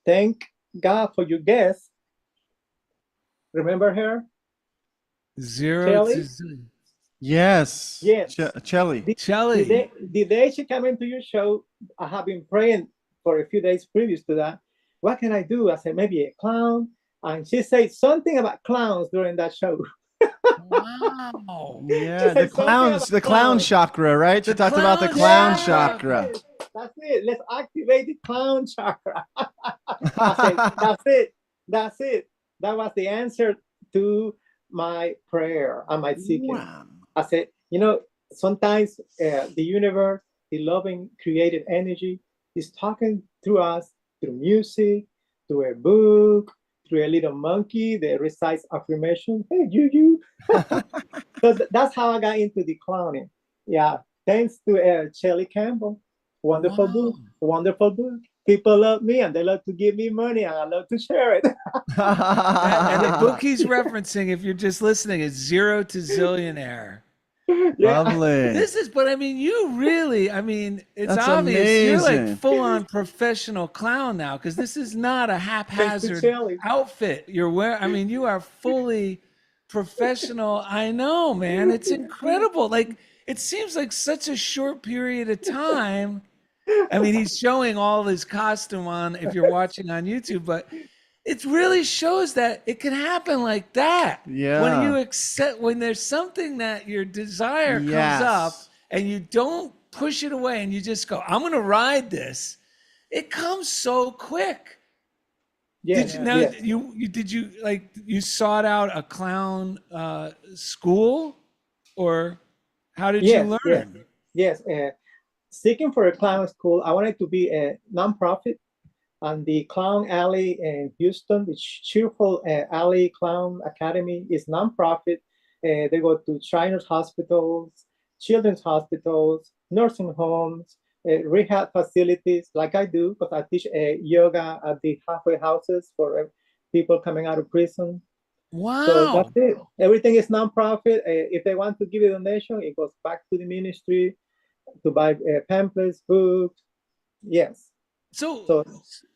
thank God for your guest. Remember her? Zero Shelly? to zero. Yes. Yes. Chelly. Shelly. The day she came into your show, I have been praying for a few days previous to that. What can I do? I said, maybe a clown. And she said something about clowns during that show. Wow. Yeah, the clown clowns. chakra, right? She The talked about the clown clown chakra. chakra. That's it. Let's activate the clown chakra. I said, that's it. That's it. That was the answer to my prayer and my seeking. Wow. I said, sometimes the universe the loving creative energy is talking through us through music, through a book, through a little monkey that recites affirmation. Hey, you. So that's how I got into the clowning. Yeah, thanks to Shelley Campbell. Wonderful book, Wow. wonderful book. People love me and they love to give me money and I love to share it. And the book he's referencing, if you're just listening, is Zero to Zillionaire. Yeah. Lovely. This is, but I mean, you really, I mean, it's That's obvious you're like amazing. full on professional clown now because this is not a haphazard Shelley. outfit you're wearing. I mean, you are fully professional. I know, man. It's incredible. Like, it seems like such a short period of time. I mean, he's showing all his costume on if you're watching on YouTube, but it really shows that it can happen like that. Yeah. When you accept, when there's something that your desire Yes. comes up and you don't push it away and you just go, I'm going to ride this. It comes so quick. Yes, Did you, now, yes. you sought out a clown school, or how did you Yes, learn? yes. Seeking for a clown school, I wanted to be a nonprofit. And the Clown Alley in Houston, the Cheerful Alley Clown Academy is nonprofit. They go to children's hospitals, children's hospitals, nursing homes, rehab facilities, like I do, because I teach yoga at the halfway houses for people coming out of prison. Wow. So that's it. Everything is nonprofit. If they want to give a donation, it goes back to the ministry to buy pamphlets, books. Yes. So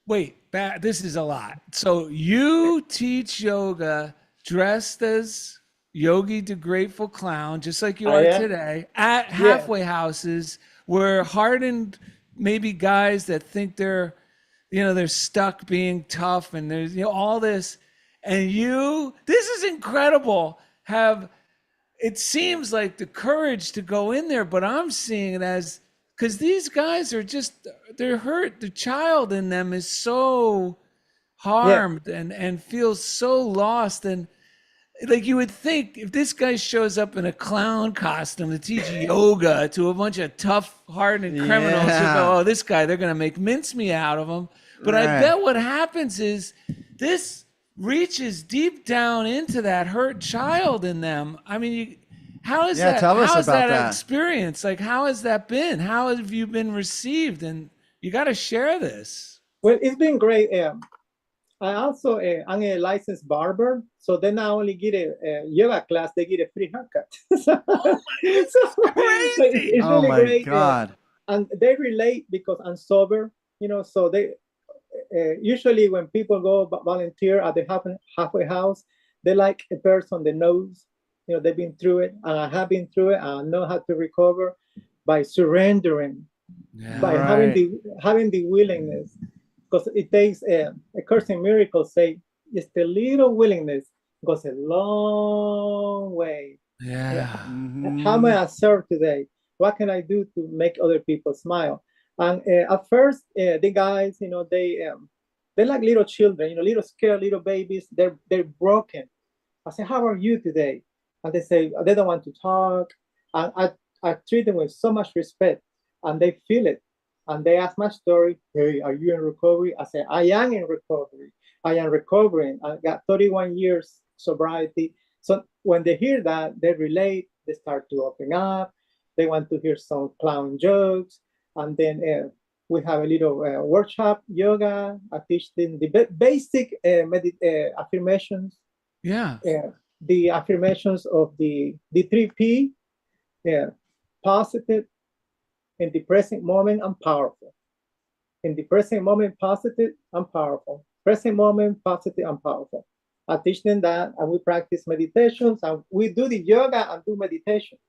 wait, this is a lot. So you teach yoga dressed as Yogi the Grateful Clown, just like you are today, at halfway houses where hardened, maybe guys that think they're stuck being tough and there's all this, and this is incredible. It seems like the courage to go in there, but I'm seeing it as, because these guys are they're hurt. The child in them is so harmed and feels so lost. And like, you would think if this guy shows up in a clown costume to teach yoga to a bunch of tough, hardened criminals, you go, oh, this guy, they're going to make mincemeat out of him. But I bet what happens is this reaches deep down into that hurt child in them. I mean, how is that? Tell us how is about that experience? Like, how has that been? How have you been received? And you got to share this. Well, it's been great. I also I'm a licensed barber, so they not only get a yoga class, they get a free haircut. It's crazy. It's really great. God. And they relate because I'm sober, so they usually when people go volunteer at the halfway house, they like a person that knows, they've been through it, and I have been through it, and I know how to recover by surrendering, by having the willingness, because it takes a Course in Miracles say just a little willingness goes a long way. Yeah. How may I serve today? What can I do to make other people smile? And at first, the guys, they're like little children, little scared little babies. They're broken. I say, how are you today? And they say they don't want to talk. And I treat them with so much respect, and they feel it. And they ask my story. Hey, are you in recovery? I say, I am in recovery. I am recovering. I got 31 years sobriety. So when they hear that, they relate. They start to open up. They want to hear some clown jokes. And then we have a little workshop, yoga. I teach them the basic affirmations. Yeah. The affirmations of the 3P, positive, in the present moment, I'm powerful. In the present moment, positive, I'm powerful. Present moment, positive, I'm powerful. I teach them that, and we practice meditations, and we do the yoga and do meditations.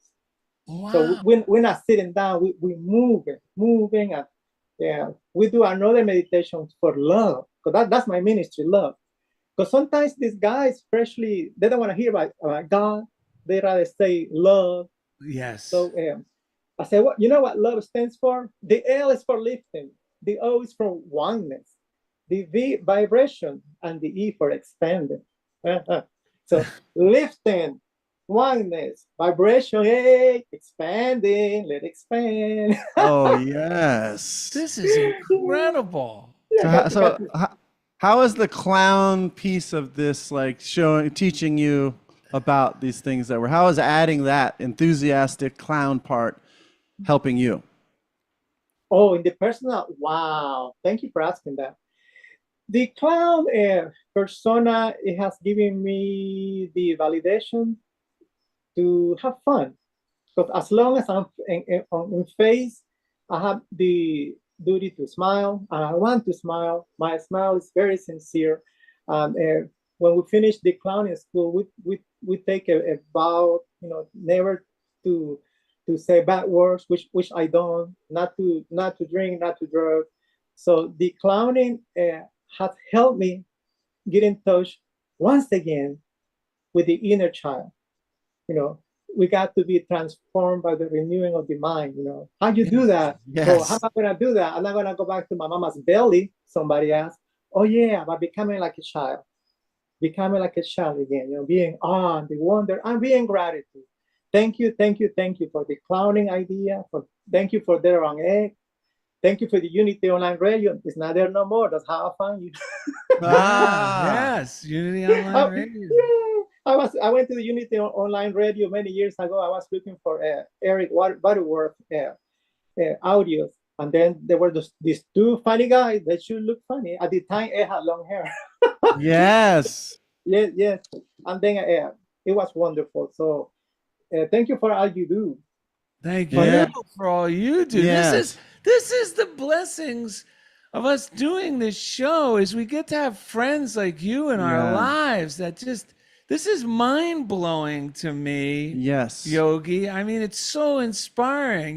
Wow. So we're not sitting down, we moving, and we do another meditation for love, because that's my ministry, love. Because sometimes these guys freshly, they don't want to hear about God. They rather say love. Yes. So I say, you know what love stands for? The L is for lifting. The O is for oneness. The V, vibration. And the E for expanding. So lifting, oneness, vibration, hey, expanding, let expand. Oh, yes. This is incredible. Yeah, So, how is the clown piece of this like teaching you about these things that were, how is adding that enthusiastic clown part helping you? Oh, in the personal, wow. Thank you for asking that. The clown persona, it has given me the validation to have fun. Because as long as I'm in face, I have the duty to smile, and I want to smile. My smile is very sincere. When we finish the clowning school, we take a vow, never to say bad words, which I don't, not to drink, not to drug. So the clowning has helped me get in touch once again with the inner child. You know, we got to be transformed by the renewing of the mind. How you do that? Yes. Oh, how am I gonna do that? I'm not gonna go back to my mama's belly, somebody asked. Oh yeah, by becoming like a child. Becoming like a child again, being on the wonder and being gratitude. Thank you, thank you, thank you for the clowning idea. Thank you for Darrell and Ed. Thank you for the Unity Online Radio. It's not there no more. That's how I found you. Yes, Unity Online Radio. Yeah. I went to the Unity Online Radio many years ago. I was looking for Eric Butterworth audios, and then there were these two funny guys that should look funny. At the time, Ed had long hair. Yes. Yes. And then it was wonderful. So thank you for all you do. Thank you for all you do. Yes. This is the blessings of us doing this show, is we get to have friends like you in our lives that just, this is mind blowing to me. Yes. Yogi. I mean, it's so inspiring.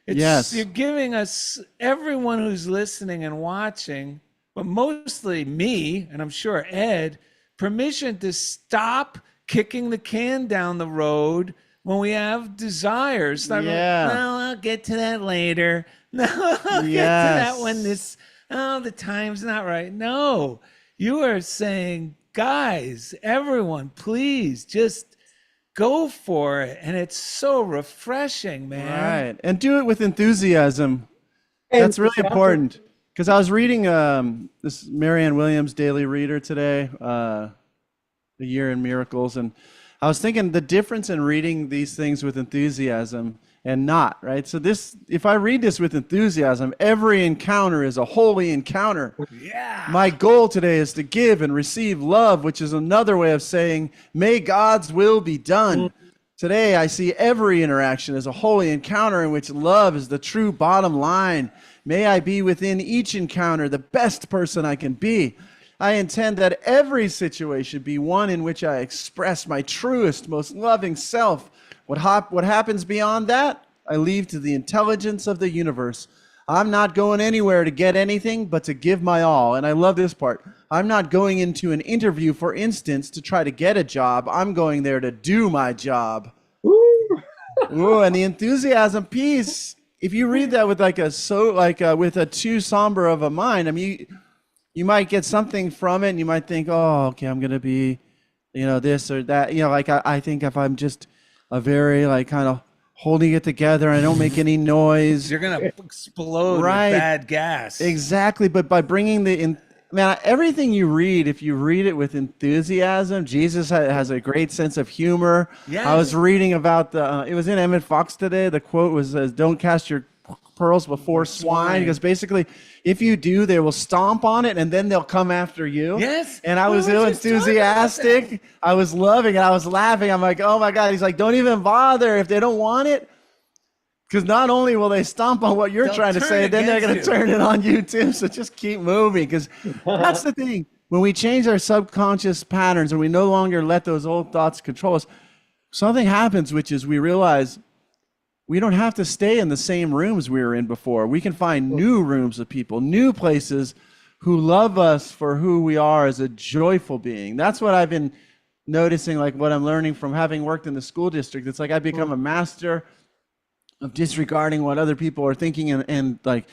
You're giving us, everyone who's listening and watching, but mostly me, and I'm sure Ed, permission to stop kicking the can down the road when we have desires. Like, no, I'll get to that later. No, I'll get to that when the time's not right. No, you are saying, guys, everyone, please just go for it. And it's so refreshing, man. Right. And do it with enthusiasm. That's really important. Because I was reading this Marianne Williams Daily Reader today, The Year in Miracles, and I was thinking the difference in reading these things with enthusiasm and not, right? So if I read this with enthusiasm, every encounter is a holy encounter. Yeah. My goal today is to give and receive love, which is another way of saying, may God's will be done. Today, I see every interaction as a holy encounter in which love is the true bottom line. May I be within each encounter the best person I can be. I intend that every situation be one in which I express my truest, most loving self. What happens beyond that, I leave to the intelligence of the universe. I'm not going anywhere to get anything, but to give my all. And I love this part. I'm not going into an interview, for instance, to try to get a job. I'm going there to do my job. Ooh, and the enthusiasm piece, if you read that with with a too somber of a mind, I mean, you might get something from it, and you might think, oh, okay, I'm going to be, this or that. I think if I'm just a very, kind of holding it together, I don't make any noise. You're going to explode with bad gas. Exactly. But by bringing everything you read, if you read it with enthusiasm, Jesus has a great sense of humor. Yes. I was reading about it was in Emmett Fox today. The quote was, don't cast your pearls before swine, because basically if you do, they will stomp on it and then they'll come after you. Yes. And I was so enthusiastic. I was loving it. I was laughing. I'm like, oh my God. He's like, don't even bother if they don't want it. Because not only will they stomp on what you're trying to say, then they're going to turn it on you too. So just keep moving, because that's the thing. When we change our subconscious patterns and we no longer let those old thoughts control us, something happens, which is we realize we don't have to stay in the same rooms we were in before. We can find new rooms of people, new places who love us for who we are as a joyful being. That's what I've been noticing, like what I'm learning from having worked in the school district. It's like I've become a master of disregarding what other people are thinking and like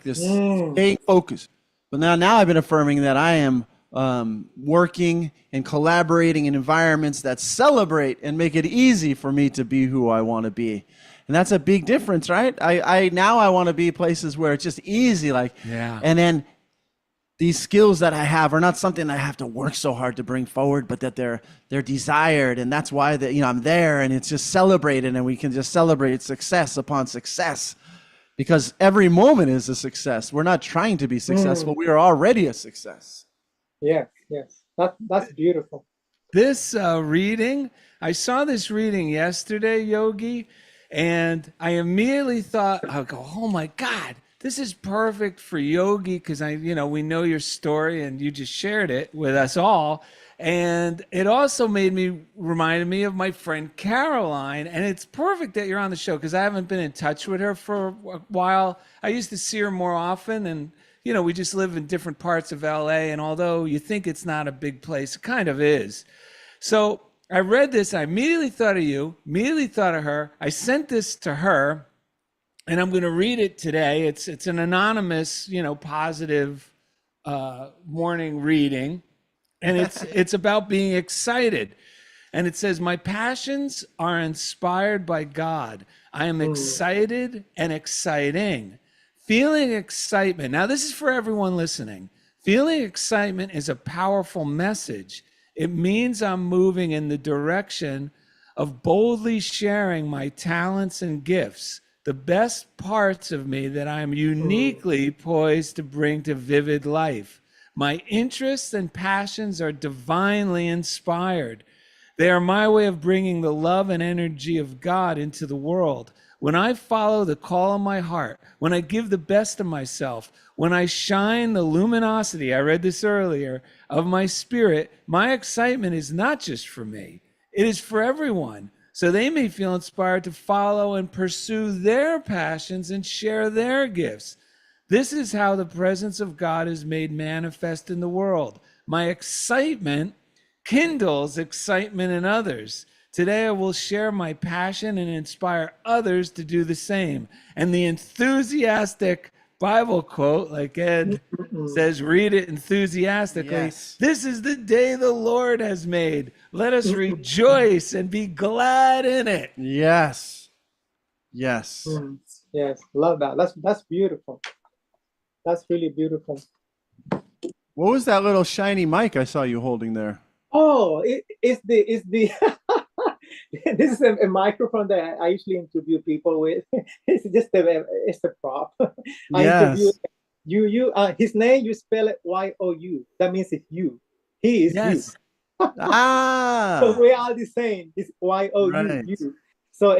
this staying focused. But now I've been affirming that I am working and collaborating in environments that celebrate and make it easy for me to be who I want to be. And that's a big difference, right? I now I want to be places where it's just easy, like, Yeah. and then these skills that I have are not something I have to work so hard to bring forward, but that they're desired, and that's why that, you know, I'm there, and it's just celebrated, and we can just celebrate success upon success, because every moment is a success. We're not trying to be successful; we are already a success. Yes, yes, that's beautiful. This reading, I saw this reading yesterday, Yogi, and I immediately thought, I go, oh my God, this is perfect for Yogi, because we know your story and you just shared it with us all. And it also reminded me of my friend Caroline. And it's perfect that you're on the show, because I haven't been in touch with her for a while. I used to see her more often, and we just live in different parts of LA. And although you think it's not a big place, it kind of is. So I read this. I immediately thought of you, immediately thought of her. I sent this to her, and I'm going to read it today. It's an anonymous, positive morning reading, and it's about being excited. And it says, "My passions are inspired by God. I am excited and exciting. Feeling excitement." Now, this is for everyone listening. Feeling excitement is a powerful message. It means I'm moving in the direction of boldly sharing my talents and gifts, the best parts of me that I'm uniquely poised to bring to vivid life. My interests and passions are divinely inspired. They are my way of bringing the love and energy of God into the world. When I follow the call of my heart, when I give the best of myself, when I shine the luminosity, I read this earlier, of my spirit, my excitement is not just for me. It is for everyone, so they may feel inspired to follow and pursue their passions and share their gifts. This is how the presence of God is made manifest in the world. My excitement kindles excitement in others. Today I will share my passion and inspire others to do the same. And the enthusiastic Bible quote, like Ed says, read it enthusiastically. Yes. This is the day the Lord has made. Let us rejoice and be glad in it. Yes. Yes. Yes, love that. That's beautiful. That's really beautiful. What was that little shiny mic I saw you holding there? Oh, it's the this is a microphone that I usually interview people with. It's just it's a prop. I interview you. His name, you spell it Y-O-U. That means it's you. He is you. Yes. So we're all the same. It's Y-O-U. Right. You. So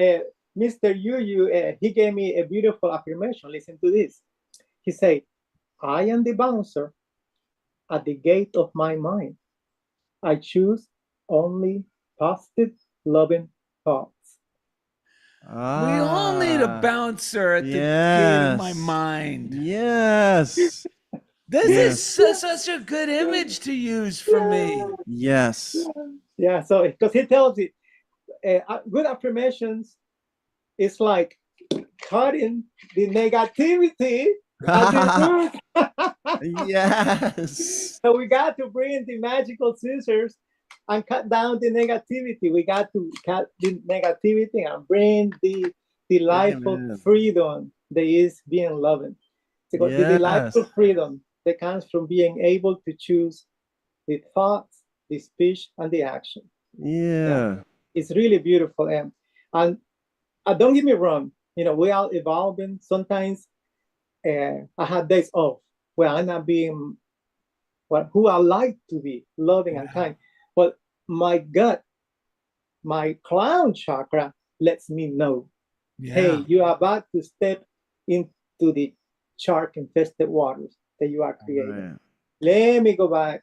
Mr. Yu, he gave me a beautiful affirmation. Listen to this. He said, "I am the bouncer at the gate of my mind. I choose only positive, loving thoughts." We all need a bouncer at the gate of my mind. Yes. This is such a good image to use for me. Yes. Yeah, so because he tells it, good affirmations is like cutting the negativity at the root. Yes. So we got to bring the magical scissors and cut down the negativity. We got to cut the negativity and bring the delightful freedom that is being loving. Because the delightful freedom that comes from being able to choose the thoughts, the speech, and the action. Yeah. It's really beautiful. And don't get me wrong, we are evolving. Sometimes I have days off where I'm not being who I like to be, loving and kind. But my gut, my clown chakra lets me know, hey, you are about to step into the shark infested waters that you are creating. Right. Let me go back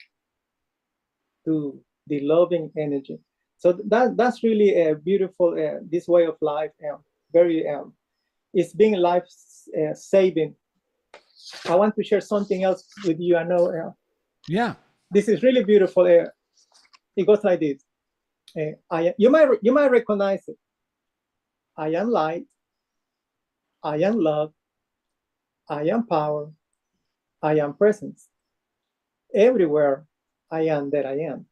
to the loving energy. So that's really a beautiful, this way of life, very, it's being life saving. I want to share something else with you. I know. This is really beautiful. It goes like this. You might recognize it. I am light. I am love. I am power. I am presence. Everywhere I am that I am.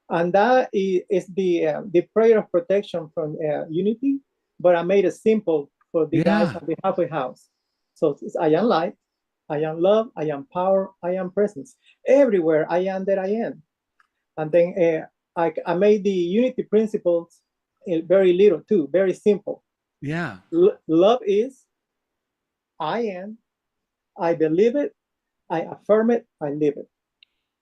And that is the prayer of protection from unity, but I made it simple for the guys Yeah. on the halfway house. So it's I am light, I am love, I am power, I am presence. Everywhere I am that I am. And then I made the unity principles very little too, very simple. Yeah. Love is I am, I believe it, I affirm it, I live it.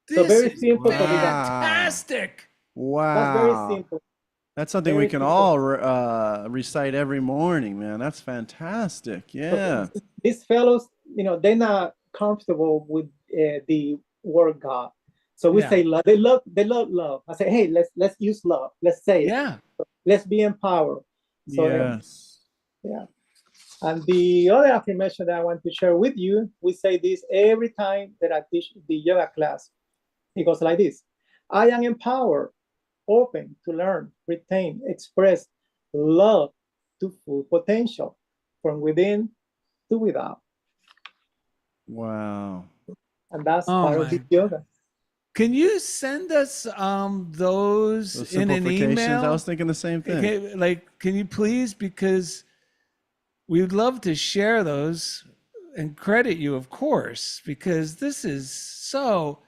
So This very is simple for the guys. fantastic. That's very Wow. simple. That's something we Very can simple. all recite every morning, man. That's fantastic. Yeah. So these fellows, they're not comfortable with the word God. So we Yeah. say love. They love love. I say, hey, let's use love. Let's say it. Yeah. Let's be empowered. So Yes. yeah. And the other affirmation that I want to share with you, we say this every time that I teach the yoga class. It goes like this: I am empowered, open to learn, retain, express love to full potential from within to without. Wow. And that's Oh part of my. the yoga. Can you send us those Those in an simplifications. I email? was thinking the same thing. Okay, like, can you please? Because we'd love to share those and credit you, of course, because this is so.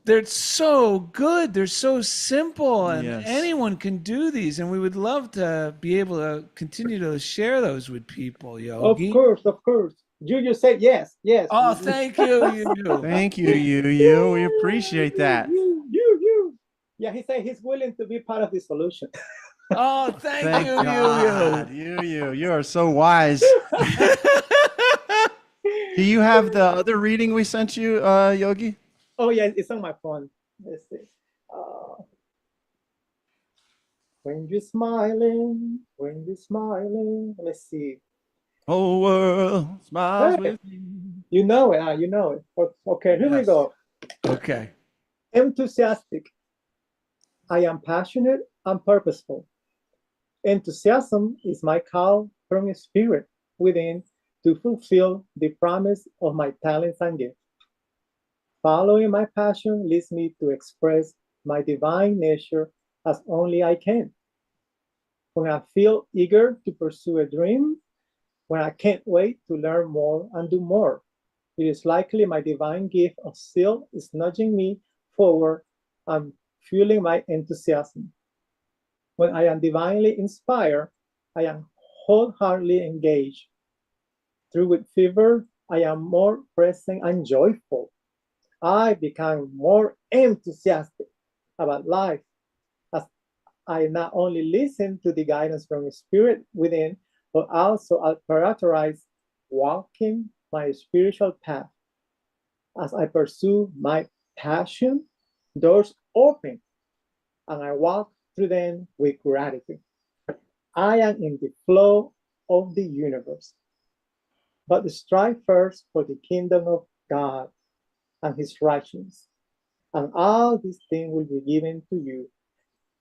They're so good. They're so simple, and Yes. anyone can do these. And we would love to be able to continue to share those with people, Yogi. Of course. You just said yes, yes. Oh, thank you, you. Thank you, you. We appreciate that. You. Yeah, he said he's willing to be part of the solution. Oh, thank Thank you, God. You are so wise. Do you have the other reading we sent you, Yogi? Oh yeah, it's on my phone. Let's see. When you're smiling, let's see. Whole world smiles Hey, with you. you know it, you know it. Okay, here we Yes. go. Okay. Enthusiastic. I am passionate and purposeful. Enthusiasm is my call from spirit within to fulfill the promise of my talents and gifts. Following my passion leads me to express my divine nature as only I can. When I feel eager to pursue a dream, when I can't wait to learn more and do more, it is likely my divine gift of zeal is nudging me forward and fueling my enthusiasm. When I am divinely inspired, I am wholeheartedly engaged. Through with fever, I am more present and joyful. I become more enthusiastic about life as I not only listen to the guidance from the spirit within, but also prioritize walking my spiritual path. As I pursue my passion, doors open and I walk through them with gratitude. I am in the flow of the universe. But strive first for the kingdom of God and his righteousness, and all these things will be given to you.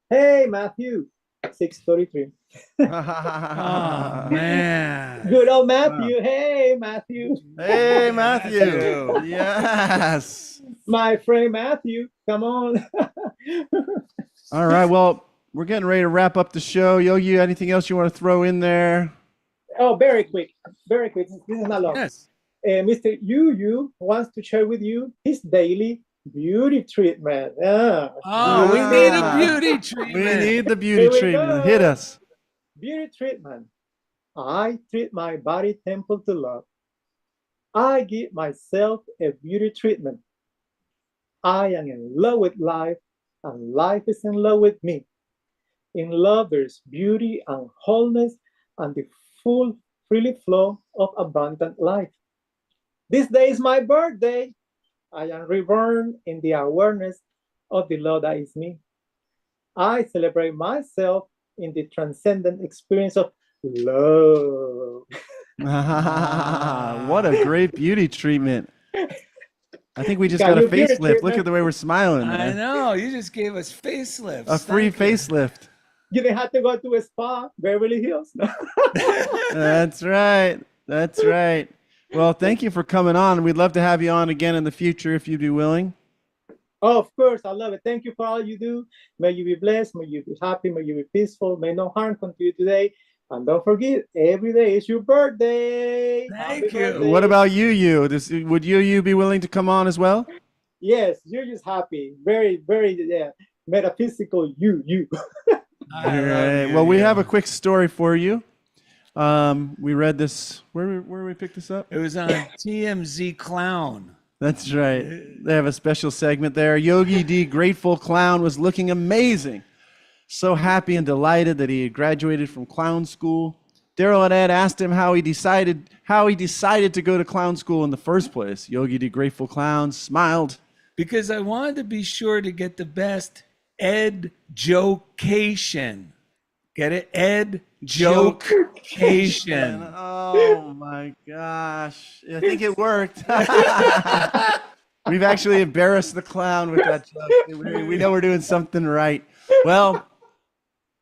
Hey, Matthew 6:33. Oh man. Good old Matthew. Hey, Matthew. Hey, Matthew. Matthew. Yes. My friend Matthew, come on. All right. Well, we're getting ready to wrap up the show. Yogi, anything else you want to throw in there? Oh, very quick. Very quick. This is not long. Yes. Mr. Yu wants to share with you his daily beauty treatment. Oh, we need a beauty treatment. We need the beauty Here we treatment. go. Hit us. Beauty treatment. I treat my body temple to love. I give myself a beauty treatment. I am in love with life, and life is in love with me. In love, there's beauty and wholeness and the full, freely flow of abundant life. This day is my birthday. I am reborn in the awareness of the love that is me. I celebrate myself in the transcendent experience of love. What a great beauty treatment. I think we just Got got a your beauty facelift. Look treatment. at the way we're smiling, I man. know. You just gave us facelifts. A free Thank you. facelift. You didn't have to go to a spa, Beverly Hills. That's right. That's right. Well, thank you for coming on. We'd love to have you on again in the future if you'd be willing. Oh, of course, I love it. Thank you for all you do. May you be blessed. May you be happy. May you be peaceful. May no harm come to you today. And don't forget, every day is your birthday. Happy Thank you. birthday. What about you? Would you be willing to come on as well? Yes, you're just happy. Very, very metaphysical. You. I love you, Well, we have a quick story for you. We read this. Where we picked this up? It was on TMZ Clown. That's right. They have a special segment there. Yogi D Grateful Clown was looking amazing. So happy and delighted that he had graduated from clown school. Darrell and Ed asked him how he decided to go to clown school in the first place. Yogi D Grateful Clown smiled. Because I wanted to be sure to get the best ed-jocation. Get it? Ed-jocation. Oh my gosh. I think it worked. We've actually embarrassed the clown with that joke. We know we're doing something right. Well,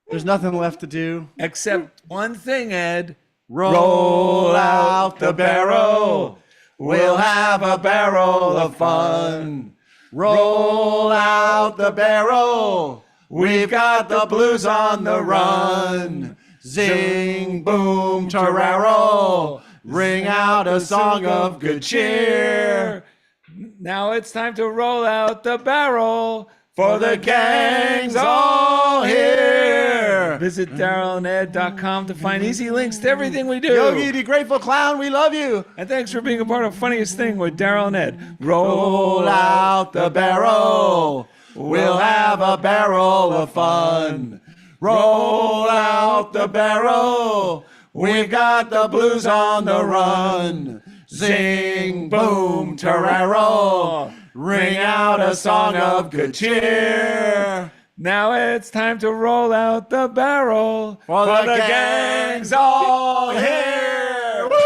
there's nothing left to do. Except one thing, Ed. Roll out the barrel. We'll have a barrel of fun. Roll out the barrel. We've got the blues on the run. Zing, boom, tararo. Ring out a song of good cheer. Now it's time to roll out the barrel, for the gang's all here. Visit DarrellandEd.com to find easy links to everything we do. Yogi D Grateful Clown, we love you. And thanks for being a part of Funniest Thing with Darrell and Ed. Roll out the barrel. We'll have a barrel of fun. Roll out the barrel. We've got the blues on the run. Zing, boom, tararo. Ring out a song of good cheer. Now it's time to roll out the barrel, For the gang's all here. Woo!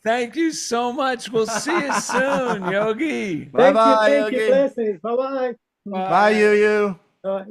Thank you so much. We'll see you soon, Yogi. Bye-bye, Thank you. Yogi. Blessings. Bye-bye. Bye, you. Bye.